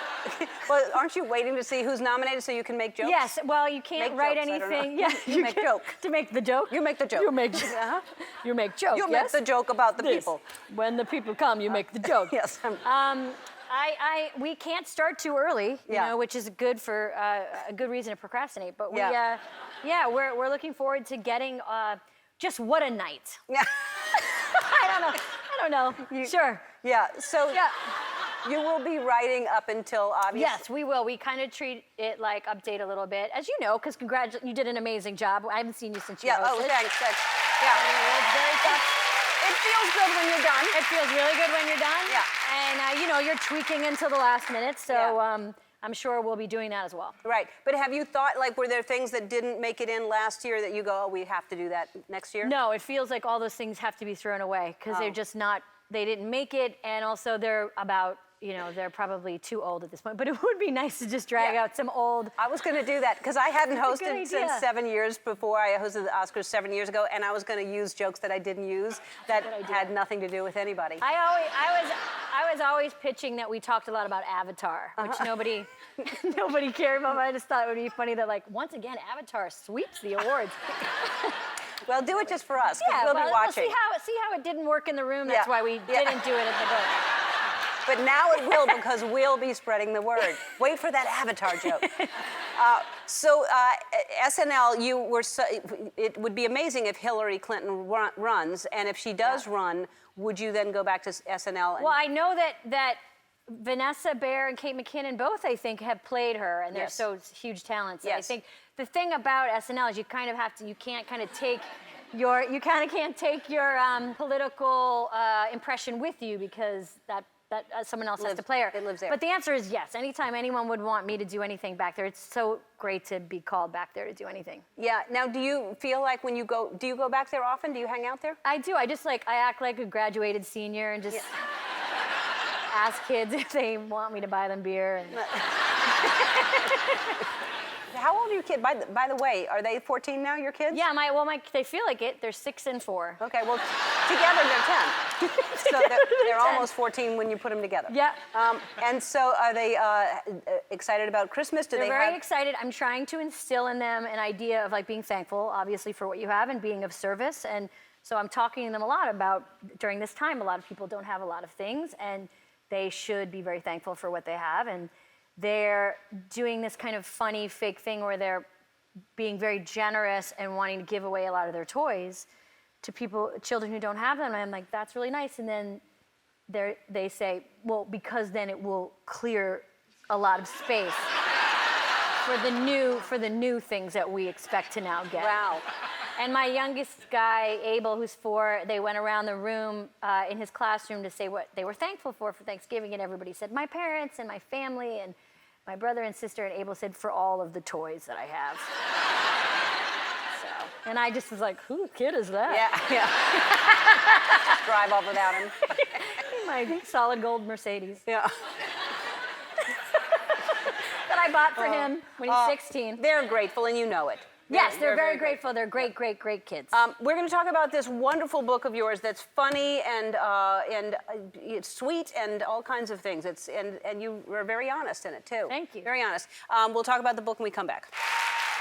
Well, aren't you waiting to see who's nominated so you can make jokes? Yes. Well, you can't write jokes, I don't know. anything. Yeah. You make joke. To make the joke. You make the joke. You make. You make joke. You yes? make the joke about the people. When the people come, you make the joke. Yes. We can't start too early, you know, which is good for a good reason to procrastinate. But we're looking forward to getting just what a night. Yeah. I don't know. Sure. Yeah. So you will be writing up until obviously. Yes, we will. We kind of treat it like update a little bit, as you know, because you did an amazing job. I haven't seen you since you hosted. Oh, thanks. Yeah. It's very tough. It feels good when you're done. It feels really good when you're done. Yeah. And, you're tweaking until the last minute, so I'm sure we'll be doing that as well. Right. But have you thought, were there things that didn't make it in last year that you go, oh, we have to do that next year? No, it feels like all those things have to be thrown away because they're just not, they didn't make it, and also they're about, they're probably too old at this point. But it would be nice to just drag out some old. I was going to do that because I hadn't That's a good hosted since idea. 7 years before I hosted the Oscars 7 years ago, and I was going to use jokes that I didn't use that had nothing to do with anybody. I was always pitching that we talked a lot about Avatar, which nobody cared about. But I just thought it would be funny that, once again, Avatar sweeps the awards. Well, do it just for us, because we'll be watching. See how it didn't work in the room. That's why we didn't do it at the book. But now it will, because we'll be spreading the word. Wait for that Avatar joke. SNL, it would be amazing if Hillary Clinton runs, and if she does run, would you then go back to SNL? Well, I know that Vanessa Bayer and Kate McKinnon both, I think, have played her, and they're so huge talents. Yes. And I think the thing about SNL is you kind of have to, you can't take your political impression with you because that someone else has to play her. It lives there. But the answer is yes. Anytime anyone would want me to do anything back there, it's so great to be called back there to do anything. Yeah. Now, do you feel like when you go, do you go back there often? Do you hang out there? I do. I act like a graduated senior and just ask kids if they want me to buy them beer. And How old are your kids? By the way, are they 14 now, your kids? Yeah, they feel like it. They're 6 and 4. Okay, well, together they're 10. So they're almost 14 when you put them together. Yeah. And so are they excited about Christmas? They're very excited. I'm trying to instill in them an idea of being thankful, obviously, for what you have and being of service. And so I'm talking to them a lot about, during this time, a lot of people don't have a lot of things, and they should be very thankful for what they have. And they're doing this kind of funny, fake thing where they're being very generous and wanting to give away a lot of their toys to children who don't have them. And I'm like, that's really nice. And then they say, well, because then it will clear a lot of space for the new things that we expect to now get. Wow. And my youngest guy, Abel, who's 4, they went around the room in his classroom to say what they were thankful for Thanksgiving, and everybody said, my parents and my family and my brother and sister, and Abel said, for all of the toys that I have. And I just was like, who kid is that? Yeah. Drive off without him. My solid gold Mercedes. Yeah. That I bought for him when he's 16. They're grateful, and you know it. Yes, they're very grateful. They're great kids. We're going to talk about this wonderful book of yours that's funny and it's sweet and all kinds of things. And you were very honest in it too. Thank you. Very honest. We'll talk about the book when we come back.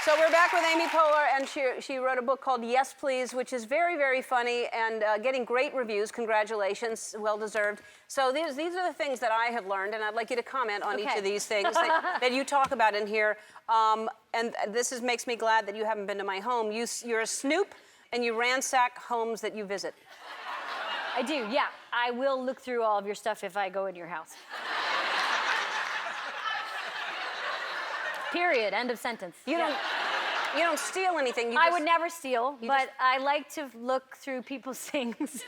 So we're back with Amy Poehler, and she wrote a book called Yes, Please, which is very, very funny and getting great reviews. Congratulations, well deserved. So these are the things that I have learned, and I'd like you to comment on each of these things that you talk about in here. And this makes me glad that you haven't been to my home. You're a snoop, and you ransack homes that you visit. I do, yeah. I will look through all of your stuff if I go in your house. Period. End of sentence. You don't steal anything. I would never steal, but I like to look through people's things.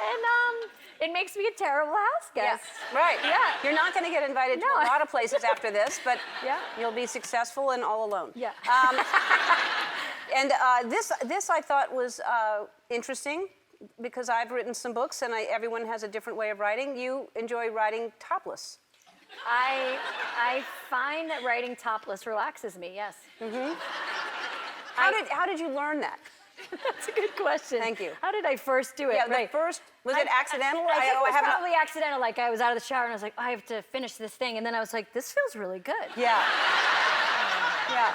And it makes me a terrible house guest. Yes, right. Yeah. You're not going to get invited to a lot of places after this, but you'll be successful and all alone. Yeah. And this I thought was interesting because I've written some books and everyone has a different way of writing. You enjoy writing topless. I find that writing topless relaxes me, yes. Mm-hmm. How did you learn that? That's a good question. Thank you. How did I first do it? Yeah, Right. the first, was it accidental? I think it was haven't- probably accidental. Like I was out of the shower and I was like, I have to finish this thing. And then I was like, this feels really good. Yeah. Yeah.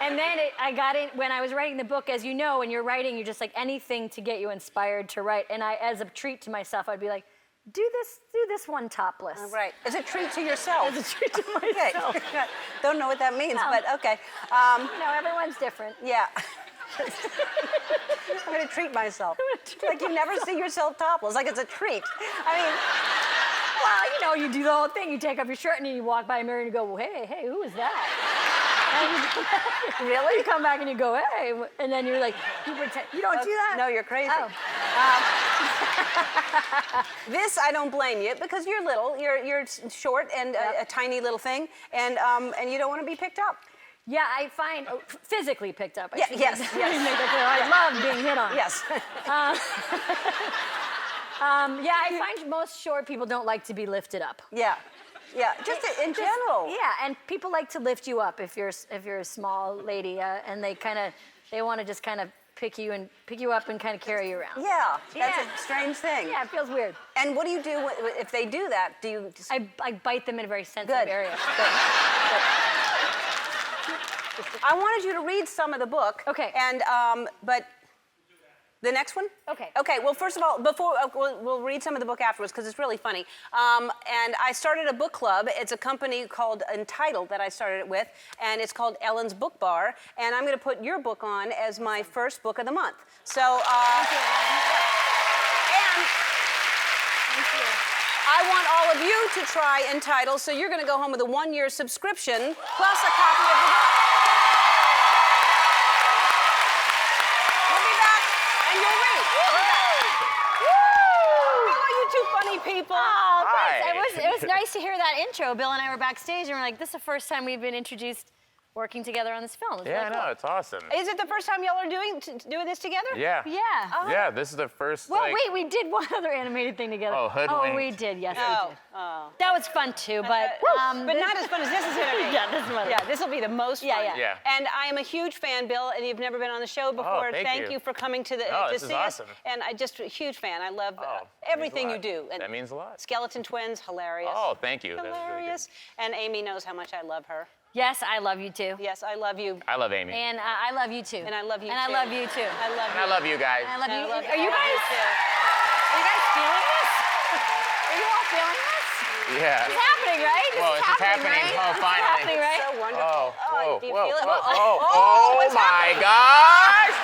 And then I got in, when I was writing the book, as you know, when you're writing, you're just like anything to get you inspired to write. And I, as a treat to myself, I'd be like, do this one topless. Right. As a treat to yourself. As a treat to myself. Okay. Don't know what that means, No. but okay. You know, everyone's different. Yeah. I'm gonna treat myself. Like you never see yourself topless, like it's a treat. I mean, Well, you know, you do the whole thing. You take off your shirt and then you walk by a mirror and you go, well, hey, who is that? And really? You come back and you go, hey, and then you're like, you pretend, you don't do that? no, you're crazy. Oh. This I don't blame you because you're little, you're short and a tiny little thing, and you don't want to be picked up. Yeah, I find physically picked up. I Yeah, should yes, say. yes. Make that clear. I love being hit on. Yes. Yeah, I find most short people don't like to be lifted up. Yeah. Yeah. Just in general. Yeah, and people like to lift you up if you're a small lady, and they want to just kind of pick you up and kind of carry you around. Yeah. That's Yeah. a strange thing. Yeah, it feels weird. And what do you do if they do that? Do you just... I bite them in a very sensitive Good. area. Good. I wanted you to read some of the book. Okay. And but the next one? Okay. Okay. Well, first of all, before we'll read some of the book afterwards because it's really funny. And I started a book club. It's a company called Entitled that I started it with, and it's called Ellen's Book Bar. And I'm going to put your book on as my first book of the month. So. Thank you, Ellen. And Thank you. I want all of you to try Entitled, so you're going to go home with a 1-year subscription plus a copy of the book. We'll be back, and you'll read. Oh, you two funny people. Oh, thanks. Hi. It was nice to hear that intro. Bill and I were backstage, and we're like, this is the first time we've been introduced working together on this film. It's Yeah, I really know, cool. it's awesome. Is it the first time y'all are doing this together? Yeah. Yeah. Yeah, this is the first, Well, like... wait, we did one other animated thing together. Oh, Hoodwinked. Oh, we did, yes, we Oh. did. Oh. That was fun too, but But not as fun as this is going to be. Yeah, this is fun. Yeah, this will be the most fun. Yeah, yeah. Yeah. And I am a huge fan, Bill, and you've never been on the show before. thank you. for coming to Oh, to this is see us. awesome. And I just a huge fan. I love Oh, everything you means a do. lot. And That means a lot. Skeleton Twins, hilarious. Oh, thank you. That was really good. Hilarious. And Amy knows how much I love her. Yes, I love you too. Yes, I love you. I love Amy. And I love you too. And I love you And too. I love you too. I love And you. I love you guys. I love And you. I love Are you I love guys? too. Are you guys feeling this? Are you all feeling this? Yeah. It's happening, right? Whoa, this is happening. right? Oh, This is finally. happening, right? So wonderful. Oh, whoa, do you whoa, feel it? whoa, Oh, oh, what's my gosh!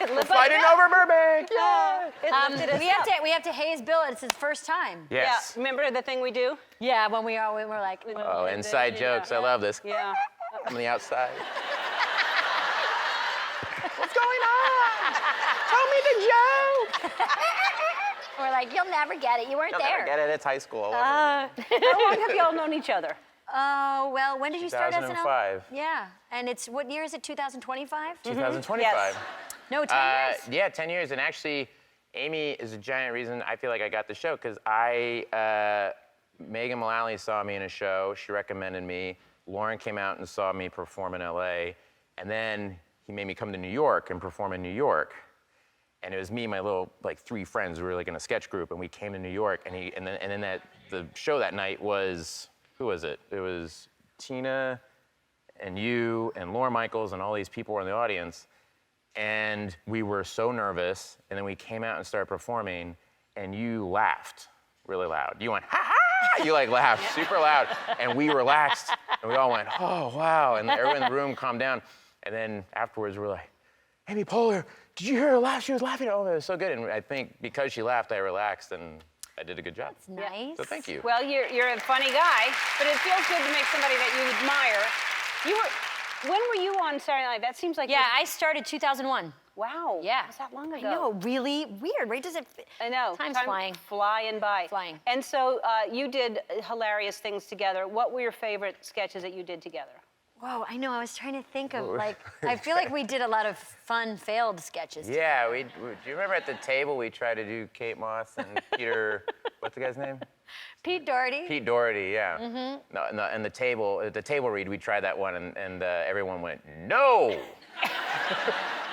We're fighting over Burbank! Yeah. It lifted us up. We have to haze Bill. It's his first time. Yes. Yeah, remember the thing we do? Yeah, when we're like, Oh, inside jokes. I love this. Yeah. I'm on the outside. What's going on? Tell me the joke! we're like, you'll never get it. You weren't You'll there. never get it. It's high school. I love How long have y'all known each other? Oh, well, when did you start SNL? 2005. Yeah, and it's, what year is it, 2025? it. 2025. Yes. No, 10 years. Yeah, 10 years. And actually, Amy is a giant reason I feel like I got the show because Megan Mullally saw me in a show. She recommended me. Lauren came out and saw me perform in LA. And then he made me come to New York and perform in New York. And it was me and my little, like, 3 friends. We were like in a sketch group, and we came to New York. And then the show that night was, who was it? It was Tina and you and Laura Michaels and all these people were in the audience. And we were so nervous, and then we came out and started performing, and you laughed really loud. You went, ha ha! You like laughed super loud, and we relaxed, and we all went, oh, wow. And everyone in the room calmed down. And then afterwards, we were like, Amy Poehler, did you hear her laugh? She was laughing. Oh, it was so good. And I think because she laughed, I relaxed, and I did a good job. That's nice. So thank you. Well, you're a funny guy, but it feels good to make somebody that you admire. When were you on Saturday Night? That seems like Yeah, I started 2001. Wow. Yeah. Was that long ago? I know, really weird, right? Does it? I know. Time's flying. Flying by. Flying. And so you did hilarious things together. What were your favorite sketches that you did together? Whoa, I know. I was trying to think of like. I feel like we did a lot of fun failed sketches. Yeah, do you remember at the table we tried to do Kate Moss and Peter, what's the guy's name? Pete Doherty. Pete Doherty, yeah. No, and the table read, we tried that one, and everyone went, no!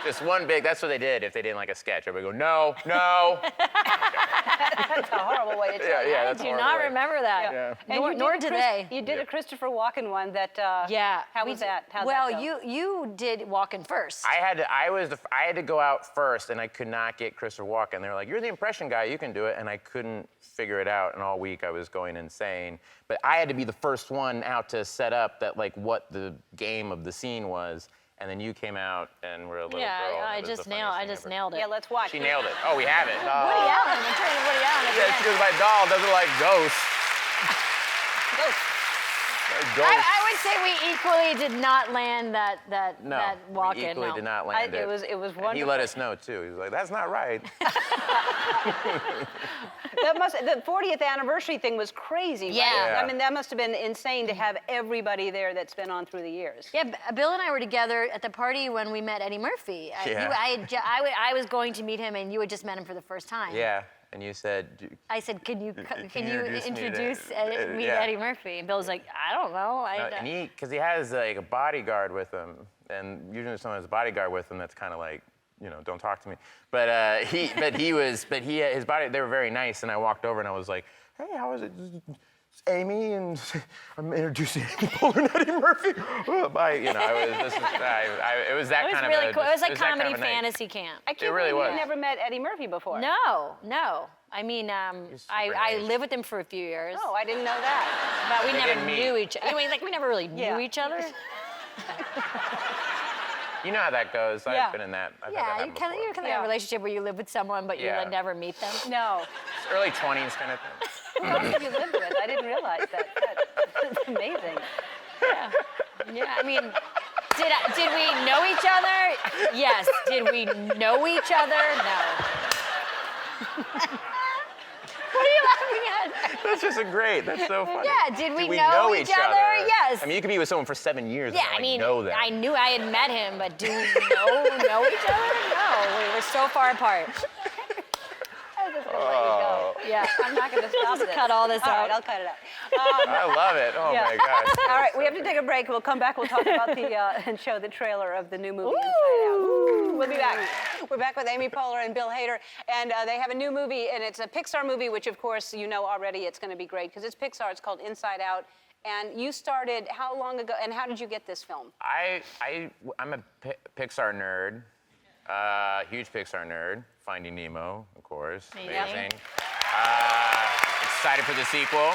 Just one big, that's what they did if they didn't like a sketch. Everybody go, no, no. That's a horrible way to tell you. Yeah, that's I do not remember that. Yeah. And Nor do they. You did a Christopher Walken one that. How was that? How'd well, that go? you did Walken first. I had to go out first, and I could not get Christopher Walken. They were like, "You're the impression guy, you can do it," and I couldn't figure it out. And all week I was going insane. But I had to be the first one out to set up that like what the game of the scene was. And then you came out and were a little girl. I just nailed it. Yeah, let's watch. She nailed it. Oh, we have it. Woody Allen. I'm turning Woody Allen. At the Yeah, end. she goes, my doll doesn't like ghosts. Ghosts. I would say we equally did not land that No, Walken. we equally no. did not land it. It was And wonderful. he let us know too. He was like, "That's not right." The 40th anniversary thing was crazy. Right? Yeah. I mean, that must have been insane to have everybody there that's been on through the years. Yeah, Bill and I were together at the party when we met Eddie Murphy. Yeah. I was going to meet him, and you had just met him for the first time. Yeah. And you said, I said, can you introduce me to introduce me to yeah. Eddie Murphy? And Bill was like, I don't know. and because he has like a bodyguard with him, and usually someone has a bodyguard with him that's kind of like, don't talk to me. But his body, they were very nice, and I walked over and I was like, hey, how is it? It's Amy, and I'm introducing Amy Poehler and Eddie Murphy. Bye. It was that kind of really cool. It was like that kind comedy of a night. fantasy camp. I can't really believe was. you never met Eddie Murphy before. No. I mean, super I nice. lived with him for a few years. Oh, I didn't know that. But we They never didn't meet. knew each other. Anyway, like we never really knew each other. You know how that goes. Yeah. I've been in that. I've had that Yeah, happen you're kind before. of in a relationship where you live with someone, but you Yeah. like never meet them. No. It's early 20s kind of thing. Who else have you lived with? I didn't realize that. That's amazing. Yeah, I mean, did we know each other? Yes. Did we know each other? No. What are you laughing at? That's just great. That's so funny. Yeah, did we know each other? Yes. I mean, you could be with someone for 7 years Yeah, and I mean, know them. I knew I had met him, but do we know each other? No, we were so far apart. I'm just gonna let you go. Yeah. I'm not going to stop Just this. cut all this All out. right, I'll cut it out. I love it. Oh my gosh. All right, we have to take a break. We'll come back. We'll talk about and show the trailer of the new movie Inside Out. Ooh, we'll be back. We're back with Amy Poehler and Bill Hader, and they have a new movie, and it's a Pixar movie, which of course you know already. It's going to be great because it's Pixar. It's called Inside Out. And you started how long ago? And how did you get this film? I'm a Pixar nerd. Huge Pixar nerd. Finding Nemo, of course. Amazing. Excited for the sequel.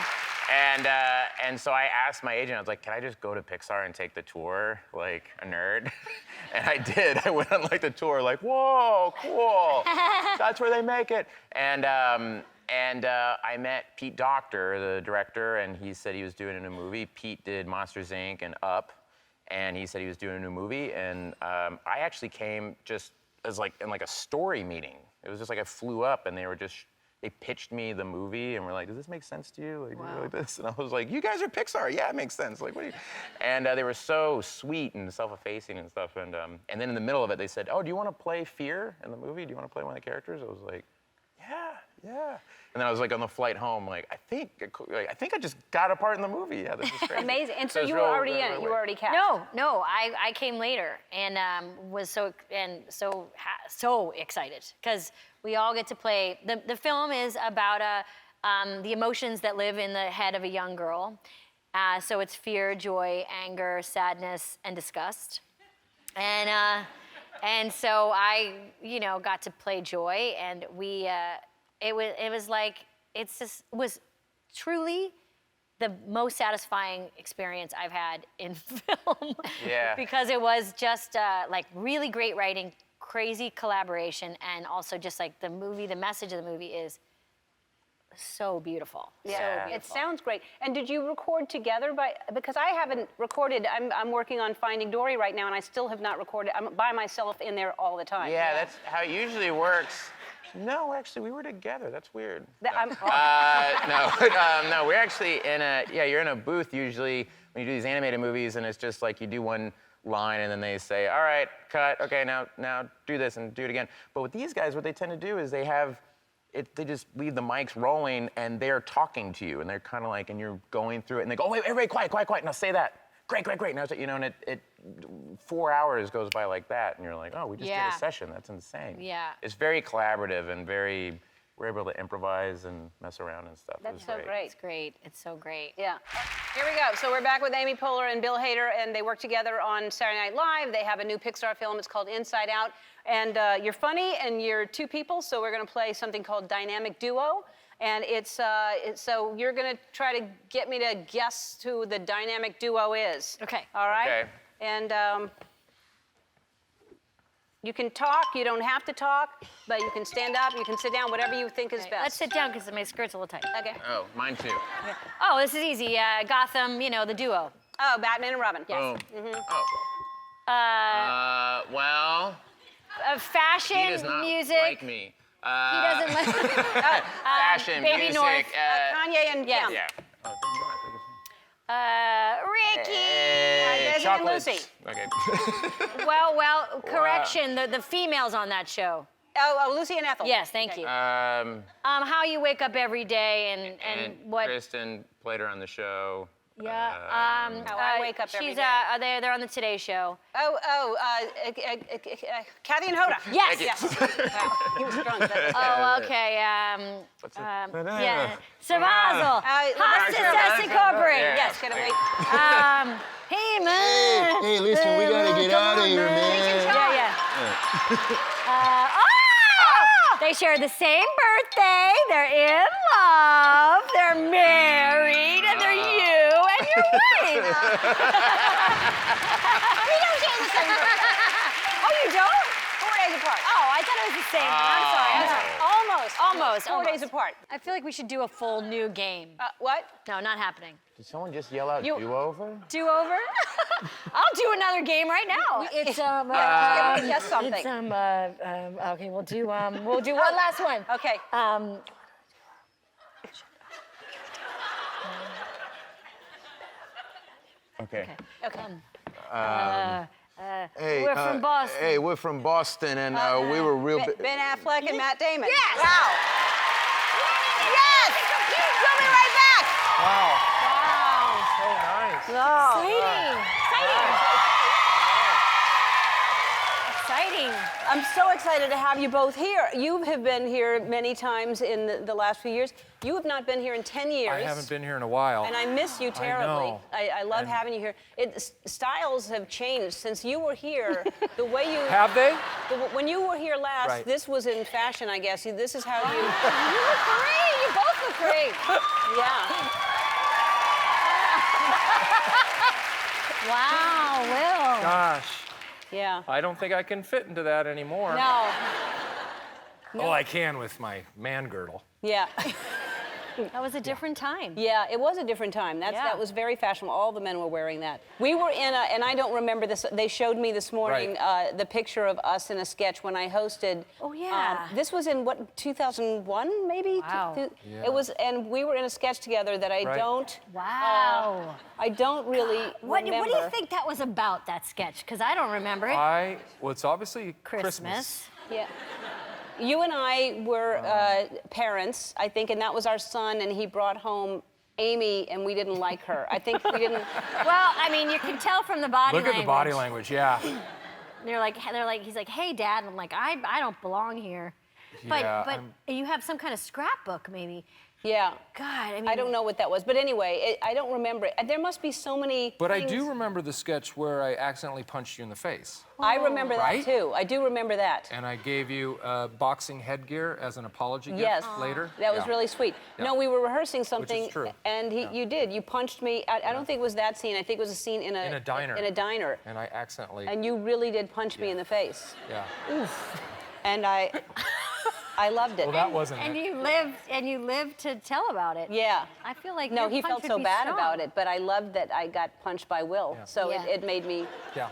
And so I asked my agent, I was like, can I just go to Pixar and take the tour like a nerd? And I did. I went on like the tour like, whoa, cool. That's where they make it. And I met Pete Docter, the director, and he said he was doing a new movie. Pete did Monsters, Inc. and Up, and he said he was doing a new movie. And I actually came just as like in like a story meeting. It was just like I flew up and they pitched me the movie and were like, does this make sense to you? Like, do you like this? And I was like, you guys are Pixar. Yeah, it makes sense. Like, what do you? And they were so sweet and self-effacing and stuff. And then in the middle of it, they said, oh, do you want to play Fear in the movie? Do you want to play one of the characters? I was like, yeah. And then I was like on the flight home, like, I think I just got a part in the movie. Yeah, this is crazy. Amazing. And so it's you were real- already real- in it. real You were way. already cast. No, I came later and was so excited because we all get to play. The film is about the emotions that live in the head of a young girl. So it's fear, joy, anger, sadness, and disgust. And so I, got to play Joy, and it was truly the most satisfying experience I've had in film. Yeah. Because it was just like really great writing, crazy collaboration, and also just like the message of the movie is so beautiful. Yeah, So it beautiful. sounds great. And did you record together? Because I haven't recorded. I'm working on Finding Dory right now, and I still have not recorded. I'm by myself in there all the time. Yeah, that's how it usually works. No, actually, we were together. That's weird. No, No, we're actually you're in a booth usually when you do these animated movies, and it's just like you do one line, and then they say, all right, cut, okay, now do this and do it again. But with these guys, what they tend to do is they have they just leave the mics rolling and they're talking to you and they're kind of like, and you're going through it and they go, oh, wait, everybody quiet. Now say that. Great. Now, you know, and it 4 hours goes by like that and you're like, oh, we just did a session. That's insane. Yeah. It's very collaborative and we're able to improvise and mess around and stuff. That's so great. It's great. It's so great. Yeah. Here we go. So we're back with Amy Poehler and Bill Hader, and they work together on Saturday Night Live. They have a new Pixar film. It's called Inside Out. And you're funny, and you're two people, so we're going to play something called Dynamic Duo. And so you're going to try to get me to guess who the dynamic duo is. Okay. All right? Okay. And you can talk, you don't have to talk, but you can stand up, you can sit down, whatever you think is best. Let's sit down because my skirt's a little tight. Okay. Oh, mine too. Oh, this is easy. Gotham, you know, the duo. Oh, Batman and Robin. Yes. Boom. Oh. Well, Fashion, he does not music. like me. He doesn't like Fashion, Baby music. North. Kanye and Kim. Yeah. Ricky. Desi and Chocolates. Lucy. Okay. Well, correction. The females on that show. Oh, Lucy and Ethel. Yes, thank you. How you wake up every day and what? Kristen played her on the show. Yeah. How I wake up every day. They're on the Today Show. Kathy and Hoda. Yes. Yes. Wow, he was drunk. Oh, okay. What's it? Yeah. Survival. Hostess Incorporated. Yes, gonna wait. Hey, man. Hey, listen, we gotta get out of here, man. Yeah. They share the same birthday. They're in love. They're married, and they're you and your wife. We don't share the same birthday. Oh, you don't? 4 days apart. Oh, I thought it was the same. I'm sorry. Almost. 4 days apart. I feel like we should do a full new game. What? No, not happening. Did someone just yell out do-over? Do over? I'll do another game right now. It's Guess something. It's okay, we'll do one last one. Okay. Okay. Hey, we're from Boston. Hey, we're from Boston, and we were real. Ben Affleck and Matt Damon. Yes. Wow. Yes. We'll be right back. Wow. So nice. Exciting. I'm so excited to have you both here. You have been here many times in the last few years. You have not been here in 10 years. I haven't been here in a while. And I miss you terribly. know. I love having you here. Styles have changed since you were here. The way you Have they? when you were here last, Right. this was in fashion, I guess. This is how you. You look great. You both look great. Yeah. Wow, Will. Gosh, Yeah. I don't think I can fit into that anymore. No. Oh, I can with my man girdle. Yeah. That was a different time. Yeah, it was a different time. That was very fashionable. All the men were wearing that. We were in and I don't remember this, they showed me this morning the picture of us in a sketch when I hosted. Oh, yeah. This was in, 2001, maybe? Wow. Yeah. It was, and we were in a sketch together that I don't. Wow. I don't really What remember. do you think that was about, that sketch? Because I don't remember it. Well, it's obviously Christmas. Yeah. You and I were parents, I think, and that was our son, and he brought home Amy, and we didn't like her. I think we didn't. Well, I mean, you can tell from the body Look language. at the body language, yeah. They're like, he's like, hey, Dad. And I'm like, I don't belong here. Yeah, But you have some kind of scrapbook, maybe. Yeah. God, I mean. I don't know what that was, but anyway, I don't remember it. There must be so many. But I things. do remember the sketch where I accidentally punched you in the face. I remember Right? that too. I do remember that. And I gave you boxing headgear as an apology Yes. gift later. That was really sweet. Yeah. No, we were rehearsing something, true. and you did. You punched me. I don't think it was that scene. I think it was a scene in a diner. In a diner. And I accidentally. And you really did punch me in the face. Yeah. And I loved it. Well, that wasn't And it. you lived to tell about it. Yeah. I feel like No, your he punch felt would so be bad strong. about it, but I loved that I got punched by Will. Yeah. So Yeah. it made me Yeah.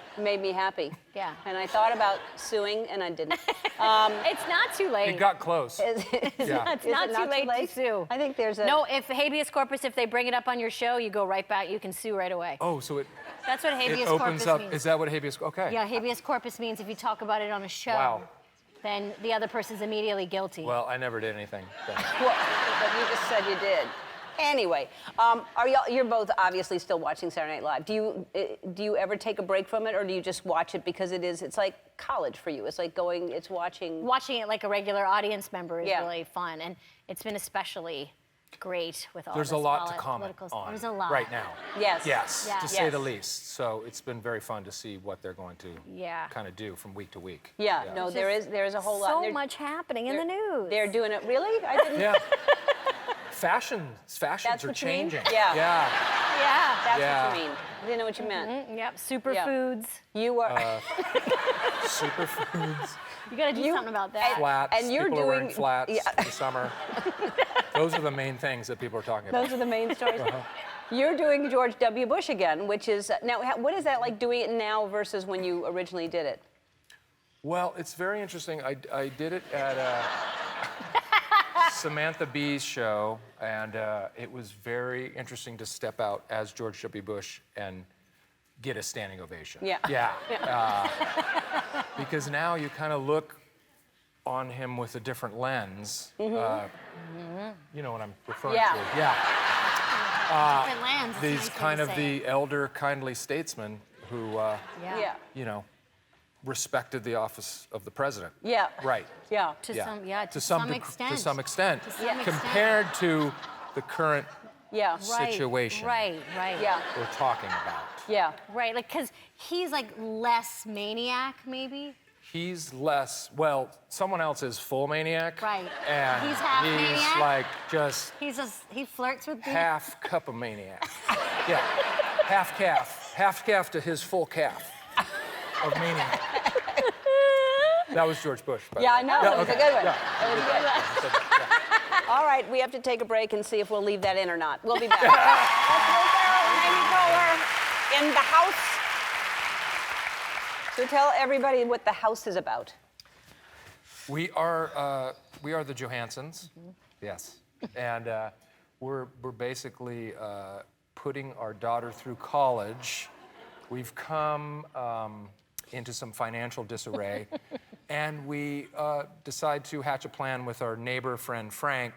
happy. Yeah. And I thought about suing, and I didn't. It's not too late. It got close. Is Yeah. It's it not too late to sue. I think there's a. No, if habeas corpus, if they bring it up on your show, you go right back. You can sue right away. Oh, so it That's what habeas opens corpus up. means. Is that what habeas? Okay. Yeah, habeas corpus means if you talk about it on a show. Wow. then the other person's immediately guilty. Well, I never did anything. Well, but you just said you did. Anyway, you're both obviously still watching Saturday Night Live. Do you ever take a break from it, or do you just watch it because it's like college for you? It's like watching. Watching it like a regular audience member is really fun, and it's been especially great with all There's this a lot to comment on There's a lot. right now. Yes. Yes, Yeah. to say the least. So it's been very fun to see what they're going to kind of do from week to week. Yeah, no, there is a whole lot. So much happening in the news. They're doing it. Really? I didn't. Yeah. Fashions That's are what you mean? changing. Yeah. Yeah. Yeah. That's what you mean. I didn't know what you meant. Yep. Superfoods. You are. Superfoods. You got to do something about that. Flats. And you're people are wearing doing- flats in the summer. Those are the main things that people are talking about. Those are the main stories. You're doing George W. Bush again, which is now. What is that like doing it now versus when you originally did it? Well, it's very interesting. I did it at Samantha Bee's show, and it was very interesting to step out as George W. Bush and get a standing ovation. Yeah. Yeah. Because now you kind of look on him with a different lens. You know what I'm referring to. Yeah. Different lands. It's These nice way kind to of say the elder, kindly statesmen who, you know, respected the office of the president. Yeah. Right. Yeah. To Yeah. some extent. To some extent. To some extent. Compared to the current Yeah. situation Right. Yeah. we're talking about. Yeah. Right. Like, because he's like less maniac, maybe. He's less, well, someone else is full maniac. Right. And He's half maniac? like just He flirts with half cup of maniac. Yeah. Half calf to his full calf of maniac. That was George Bush. By the way. I know. That was a good one. Yeah. That was good. Yeah. All right, we have to take a break and see if we'll leave that in or not. We'll be back. Let's go, Sarah and Amy Poehler in the house. So tell everybody what the house is about. We are the Johansons. Yes. And we're basically putting our daughter through college. We've come into some financial disarray, and we decide to hatch a plan with our neighbor friend Frank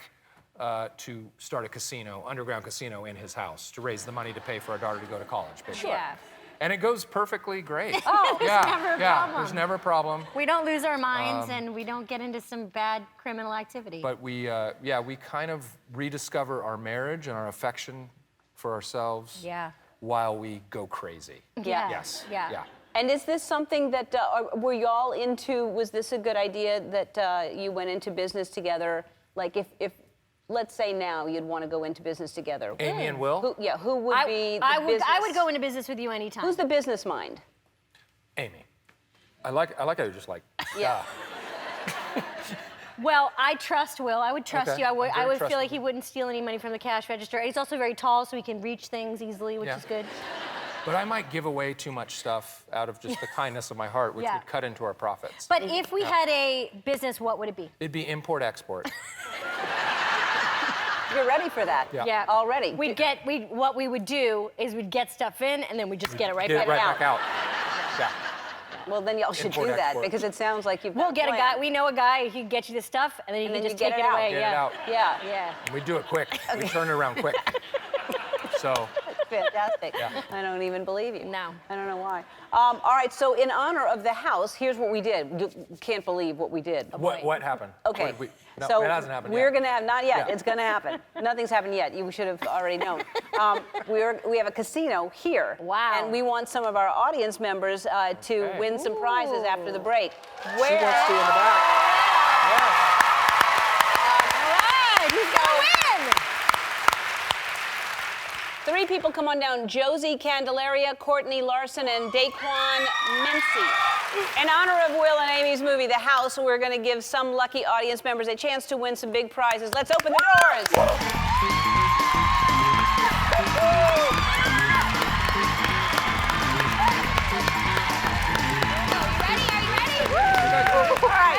to start a casino, underground casino in his house to raise the money to pay for our daughter to go to college, basically. Yeah. And it goes perfectly great. Oh, there's never a problem. There's never a problem. We don't lose our minds and we don't get into some bad criminal activity. But we kind of rediscover our marriage and our affection for ourselves while we go crazy. Yeah. Yes. Yeah. And is this something that, were you all into, was this a good idea that you went into business together? Like if let's say now you'd want to go into business together. Amy and Will? Who would be the business? I would go into business with you anytime. Who's the business mind? Amy. I like how you're just like, Yeah. Well, I trust Will. I would trust Okay. you. I would I'm very feel like trustworthy. he wouldn't steal any money from the cash register. And he's also very tall, so he can reach things easily, which Yeah. is good. But I might give away too much stuff out of just the kindness of my heart, which would cut into our profits. But if we had a business, what would it be? It'd be import-export. You're ready for that? Yeah. Already? What we would do is we'd get stuff in, and then we'd just get it right Get back it right out. back out. Yeah. Well, then y'all should Import, do that export. because it sounds like you've got We'll get a plan. guy. We know a guy. He can get you the stuff, and then you And can then just you take get it it out. away. Get it yeah. out. Yeah. Yeah. And we do it quick. We turn it around quick. So, Fantastic. Yeah. I don't even believe you. No. I don't know why. All right, so in honor of the house, here's what we did. You can't believe what we did. what happened? Okay. What did we- no, so it hasn't happened we're yet. going to have, not yet, Yeah. it's going to happen. Nothing's happened yet. You should have already known. We have a casino here. Wow. And we want some of our audience members to win some prizes after the break. She wants to in the back. All right. Who's gonna win? 3 people come on down. Josie Candelaria, Courtney Larson, and Daquan Mincy. In honor of Will and Amy's movie, The House, we're going to give some lucky audience members a chance to win some big prizes. Let's open the doors. All right,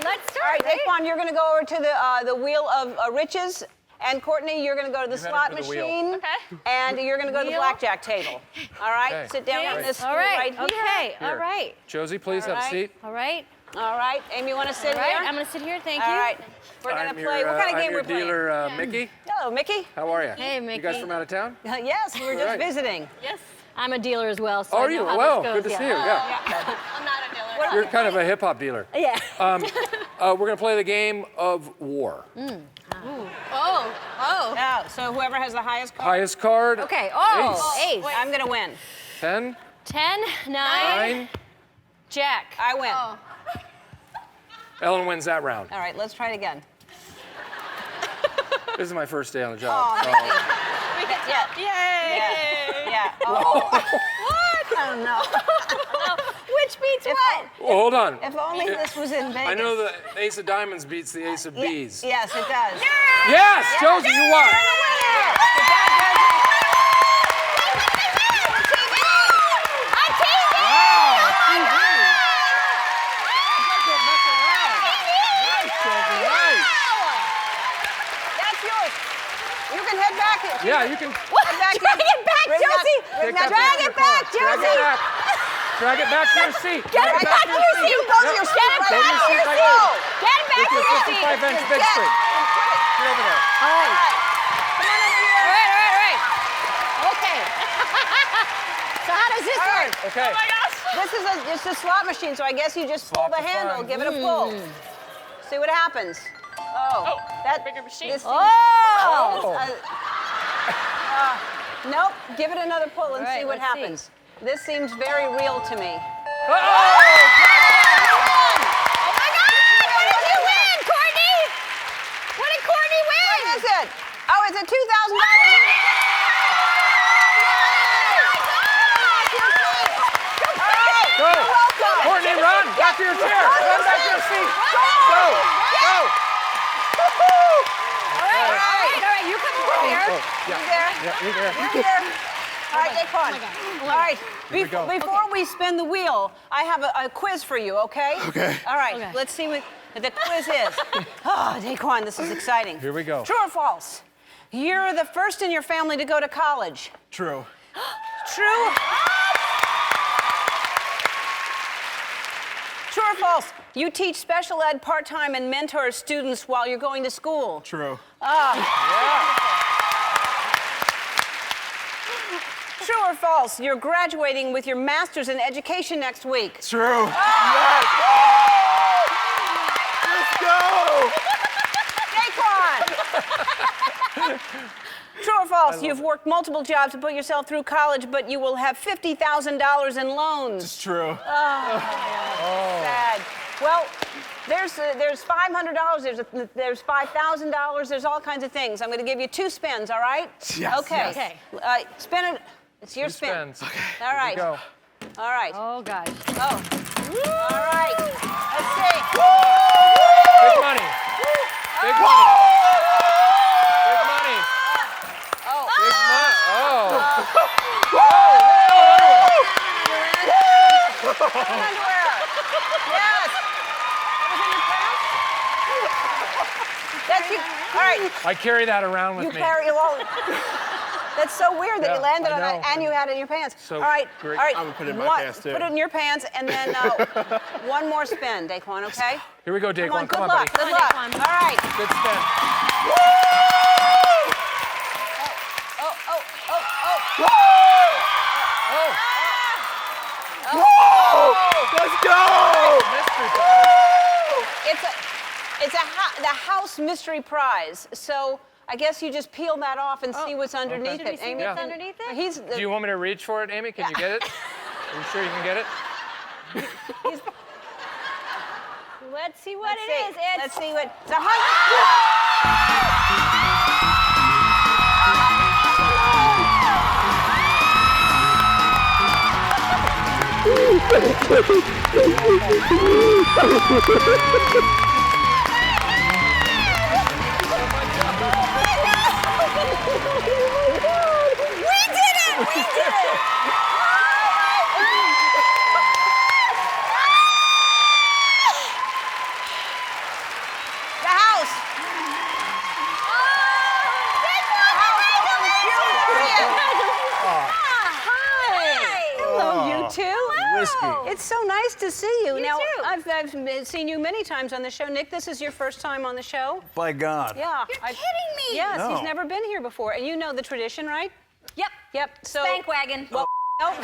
Let's start. All right, Daquan, you're going to go over to the Wheel of Riches. And Courtney, you're going to go to the You headed slot for the wheel. machine. And you're going to go to the blackjack table. All right? Okay. Sit down on this stool All right. right here. Okay. Here. All right. Josie, please have a seat. All right. All right, Amy, you want to sit All right, here? I'm gonna sit here. Thank All you. right, we're gonna I'm play. your, What kind of I'm game your we're playing? dealer, Mickey. Hello, Mickey. How are you? Hey, Mickey. You guys from out of town? Yes, we were just right. visiting. Yes. I'm a dealer as well, so Oh, I are know you? how Wow, this good goes. to see you. Yeah. I'm not a dealer. You're kind of a hip hop dealer. Yeah. We're gonna play the game of war. Yeah, so whoever has the highest card. Highest card. Okay. Oh, Ace. ace. I'm gonna win. 10, 10, 9, 9. Jack. I win. Ellen wins that round. All right, let's try it again. This is my first day on the job. Yeah. Yay! Yeah. Oh. What? I don't know. Which beats what? Well, hold on. If only this was in Vegas. I know the Ace of Diamonds beats the Ace of Bees. Yes, it does. Yes, Josie, you won. That's yours. You can head back. Yeah, you can. Head back. Drag it back, Josie. Take that Drag to it your car. back, Josie. Drag it back to your seat. Get it back to your seat. You go to your seat. Get it right back now. to your right seat. now. Get it back With to your your seat. 55-inch big screen. Get over there. All right. Come on over here. All right. Okay. So how does this work? Okay. Oh my gosh. It's a slot machine, so I guess you just pull Slot the the handle, fun. give it a pull. See what happens. Oh, that bigger machine. this Oh. nope. Give it another pull and All right, see what let's see. happens. This seems very real to me. Oh my God! What did you win, Courtney? What did Courtney win? What is it? Oh, it's a $2,000. Go. Courtney, run. Back to your chair. Run back to your seat. Go. Go. All right. You come over here. You there? Yeah, you're there. You're here. All right, Daquan. All right. we go. Before we spin the wheel, I have a quiz for you, okay? Okay. All right. Let's see what the quiz is. Oh, Daquan, this is exciting. Here we go. True or false? You're the first in your family to go to college. True. True? True or false? You teach special ed part-time and mentor students while you're going to school. True. True or false? You're graduating with your master's in education next week. True. Yes. Let's go. Daquan! True or false? You've worked multiple jobs to put yourself through college, but you will have $50,000 in loans. It's true. Sad. Well, there's $500. There's $5,000. There's all kinds of things. I'm going to give you 2 spins. All right? Yes. Okay. Okay. Spin it. It's your Two spin. spins. All right. Here we go. All right. Oh gosh. Oh. All right. Let's see. Big money. Big money. Big money. Oh. Big money. Oh. Underwear. Yes. That was in your pants? That's you. All right. I carry that around with You me. carry well. That's so weird that Yeah, you landed I on it know. and you had it in your pants. So all right. great. All right. I'm gonna put it in my pants, too. Put it in your pants and then one more spin, Daquan, okay? Here we go, Come on, Daquan. good Come on, luck. buddy. Good luck. Daquan. All right. Good spin. Let's go. Mystery prize. The house mystery prize. So I guess you just peel that off and see what's underneath Did we it. see Amy, what's underneath it? Do you want me to reach for it, Amy? Can you get it? Are you sure you can get it? Let's see what it is. Let's see what. It's $100. The house. Hello, you two. whiskey. It's so nice to see you. You Now, too. I've seen you many times on the show. Nick, this is your first time on the show? By God. Yeah. You're kidding me. Yes, No. he's never been here before. And you know the tradition, right? Yep. Yep. So. Spank wagon. Well, no.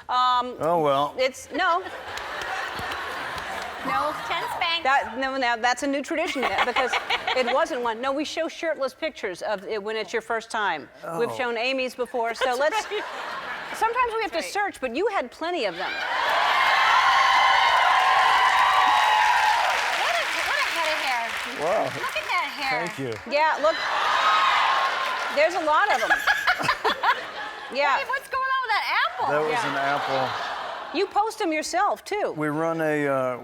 Oh, well. It's, no. No. 10 spanks. Now that's a new tradition because it wasn't one. No, we show shirtless pictures of it when it's your first time. We've shown Amy's before, so let's. Sometimes we have to search, but you had plenty of them. What a head of hair. Wow. Look at that hair. Thank you. Yeah, look. There's a lot of them. Yeah. Hey, what's going on with that apple? That was an apple. You post them yourself too. We run a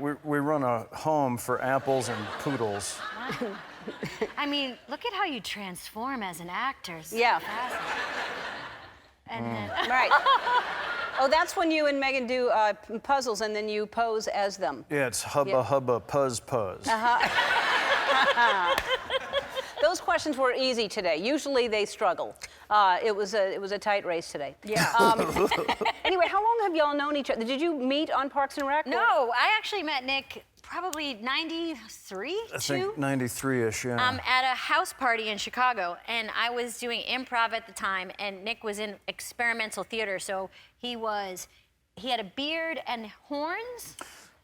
home for apples and poodles. I mean, look at how you transform as an actor. So Yeah. fast. And then, Right. Oh, that's when you and Megan do puzzles and then you pose as them. Yeah, it's hubba hubba puzz puzz. Those questions were easy today. Usually they struggle. It was a tight race today. yeah. Anyway, how long have y'all known each other? Did you meet on Parks and Rec? or- No, I actually met Nick probably 93, I think 93-ish, yeah. at a house party in Chicago, and I was doing improv at the time, and Nick was in experimental theater, so he had a beard and horns.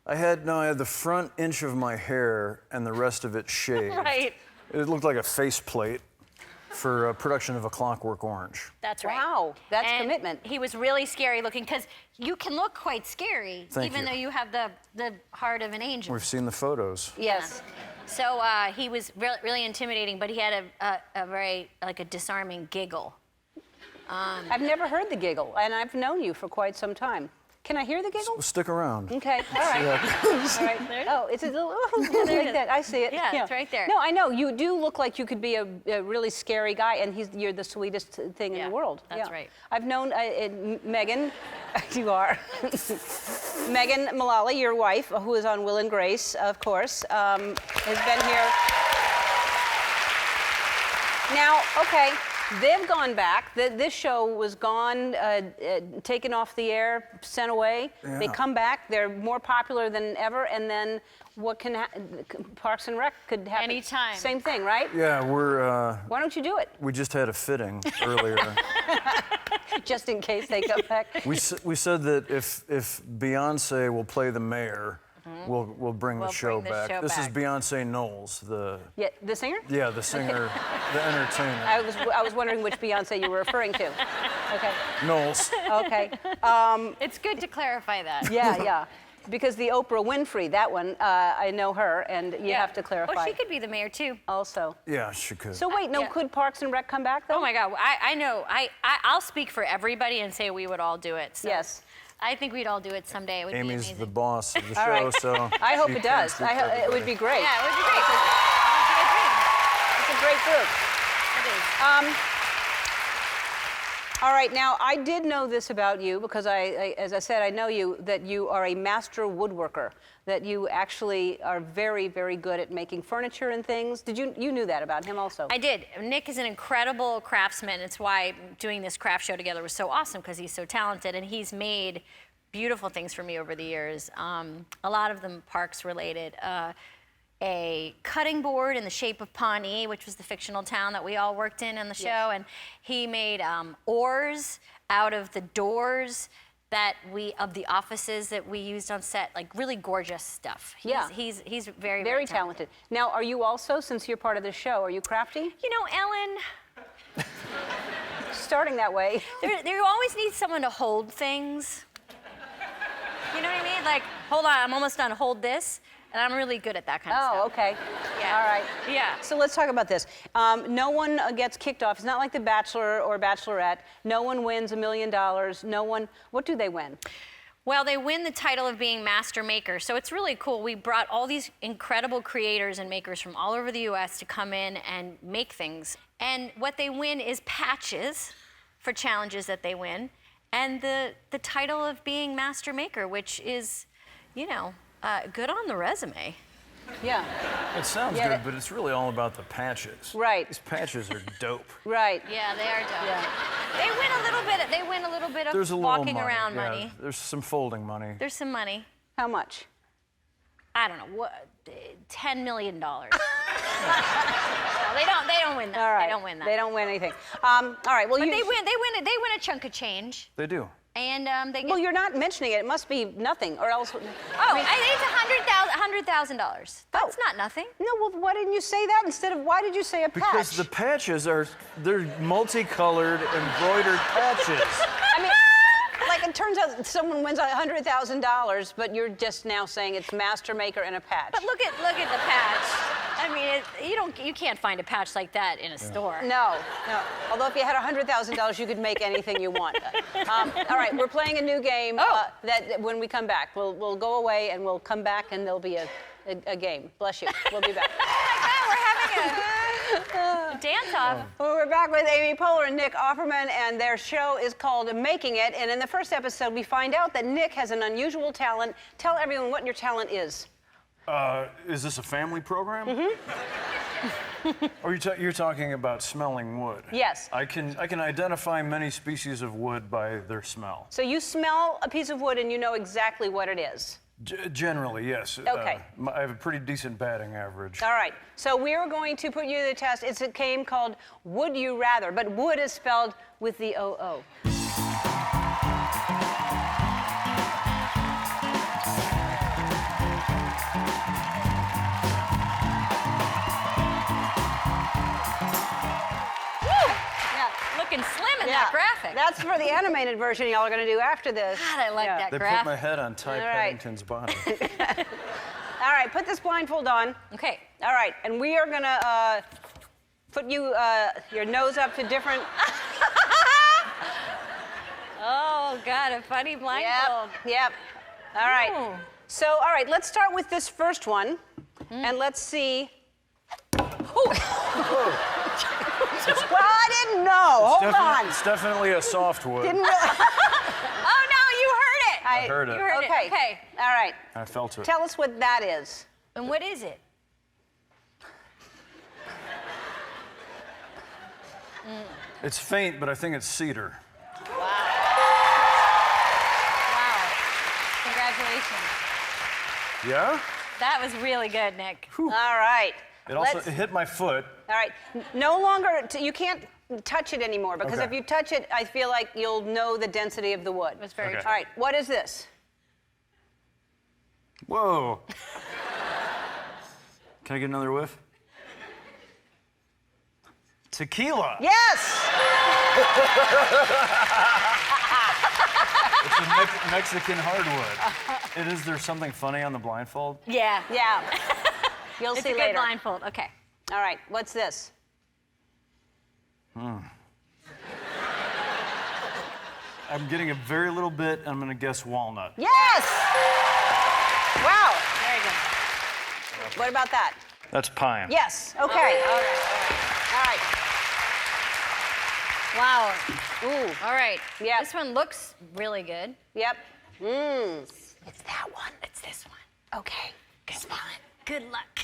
I had the front inch of my hair and the rest of it shaved. Right. It looked like a faceplate for a production of A Clockwork Orange. That's right. Wow, that's And commitment. He was really scary looking because you can look quite scary, Thank even you. though you have the heart of an angel. We've seen the photos. Yes. So he was really intimidating, but he had a very like a disarming giggle. I've never heard the giggle, and I've known you for quite some time. Can I hear the giggle? Stick around. Okay, all right. All right. Oh, it's a little like that. I see it. Yeah, it's right there. No, I know. You do look like you could be a really scary guy, and you're the sweetest thing in the world. That's right. I've known Megan, you are. Megan Mullally, your wife, who is on Will and Grace, of course, has been here. Now, okay. They've gone back. This show was gone, taken off the air, sent away. Yeah. They come back. They're more popular than ever. And then what can Parks and Rec could happen? Anytime. Same thing, right? Yeah, Why don't you do it? we just had a fitting earlier. Just in case they come back. We said that if Beyonce will play the mayor, we'll bring the show bring the back. show This is back. Beyonce Knowles, the The singer? singer, the entertainer. I was wondering which Beyonce you were referring to. Okay. Knowles. Okay. It's good to clarify that. Yeah. Because the Oprah Winfrey, that one, I know her, and you have to clarify. Oh, she could be the mayor too. Also. Yeah, she could. So wait, could Parks and Rec come back though? Oh my God, I know. I'll speak for everybody and say we would all do it. So Yes. I think we'd all do it someday. It would be Amy's amazing. the boss of the All show, right. so I hope she it can does. speak for It would be great. Yeah, it would be great. It would be a dream. It's a great group. It is. All right, now I did know this about you because as I said, I know you, that you are a master woodworker, that you actually are very, very good at making furniture and things. You knew that about him also? I did. Nick is an incredible craftsman. It's why doing this craft show together was so awesome because he's so talented and he's made beautiful things for me over the years. A lot of them parks related. A cutting board in the shape of Pawnee, which was the fictional town that we all worked in on the show, and he made oars out of the doors of the offices that we used on set, like really gorgeous stuff. He's very, very talented. Now, are you also, since you're part of the show, are you crafty? You know, Ellen, Starting that way. there always needs someone to hold things. You know what I mean? Like, hold on, I'm almost done, hold this. And I'm really good at that kind of stuff. Oh, okay. Yeah. All right. Yeah. So let's talk about this. No one gets kicked off. It's not like The Bachelor or Bachelorette. No one wins $1 million. No one. What do they win? Well, they win the title of being master maker. So it's really cool. We brought all these incredible creators and makers from all over the U.S. to come in and make things. And what they win is patches for challenges that they win, and the title of being master maker, which is, you know, good on the resume. Yeah. It sounds Yeah, good, but it's really all about the patches. Right. These patches are dope. Right. Yeah, they are dope. Yeah. They win a little bit. They win a little bit of There's a little walking money. around yeah, money. There's some folding money. There's some money. How much? I don't know what. $10 million. No, they don't win that. All right. They don't win that. They don't win anything. All right. Well, But you. they win a chunk of change. They do. And they get. Well, you're not mentioning it. It must be nothing, or else. Oh, it's $100,000. That's not nothing. No. Well, why didn't you say that instead of? Why did you say a patch? Because the patches they're multicolored, embroidered patches. I mean, like it turns out someone wins $100,000, but you're just now saying it's master maker and a patch. But look at the patch. I mean, you can't find a patch like that in a store. No. Although if you had $100,000, you could make anything you want. All right, we're playing a new game. That when we come back, we'll go away and we'll come back and there'll be a game. Bless you. We'll be back. We're having a dance-off. Well, we're back with Amy Poehler and Nick Offerman, and their show is called Making It. And in the first episode, we find out that Nick has an unusual talent. Tell everyone what your talent is. Is this a family program? Mm-hmm. Or you're talking about smelling wood? Yes. I can identify many species of wood by their smell. So you smell a piece of wood and you know exactly what it is. Generally, yes. Okay. I have a pretty decent batting average. All right. So we're going to put you to the test. It's a game called Would You Rather, but wood is spelled with the O-O. Looking slim in that graphic. That's for the animated version y'all are going to do after this. God, I like that They graphic. put my head on Ty All right. Pennington's body. All right, put this blindfold on. Okay. All right, and we are going to put your nose up to different... Oh, God, a funny blindfold. Yep. All right. Ooh. So, all right, let's start with this first one, and let's see... Well, I didn't know. Hold on. It's definitely a soft wood. Didn't really... Oh, no, you heard it. I heard it. You heard Okay. it. Okay. All right. I felt it. Tell us what that is. And what is it? It's faint, but I think it's cedar. Wow. Congratulations. Yeah? That was really good, Nick. All right. It hit my foot. All right. No longer, you can't touch it anymore because Okay. if you touch it, I feel like you'll know the density of the wood. It was very Okay. true. All right. What is this? Whoa. Can I get another whiff? Tequila. Yes! It's a Mexican hardwood. Is there something funny on the blindfold? Yeah. Yeah. You'll It's see a good later. blindfold. Okay. All right. What's this? I'm getting a very little bit. I'm going to guess walnut. Yes! Wow. Very good. What about that? That's pine. Yes. Okay. All right. Wow. Ooh. All right. Yep. This one looks really good. Yep. Mmm. It's that one. It's this one. Okay. Smell it. Good luck.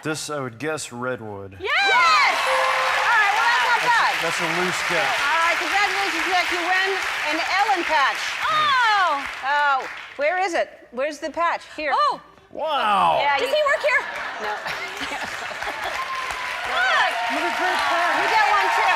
This, I would guess, redwood. Yes! All right. Well, that's not bad. That's a loose guess. All right. Congratulations, Nick. You win an Ellen patch. Oh! Oh. Where is it? Where's the patch? Here. Oh! Wow. Yeah. Does he work here? No. Look! You get one too.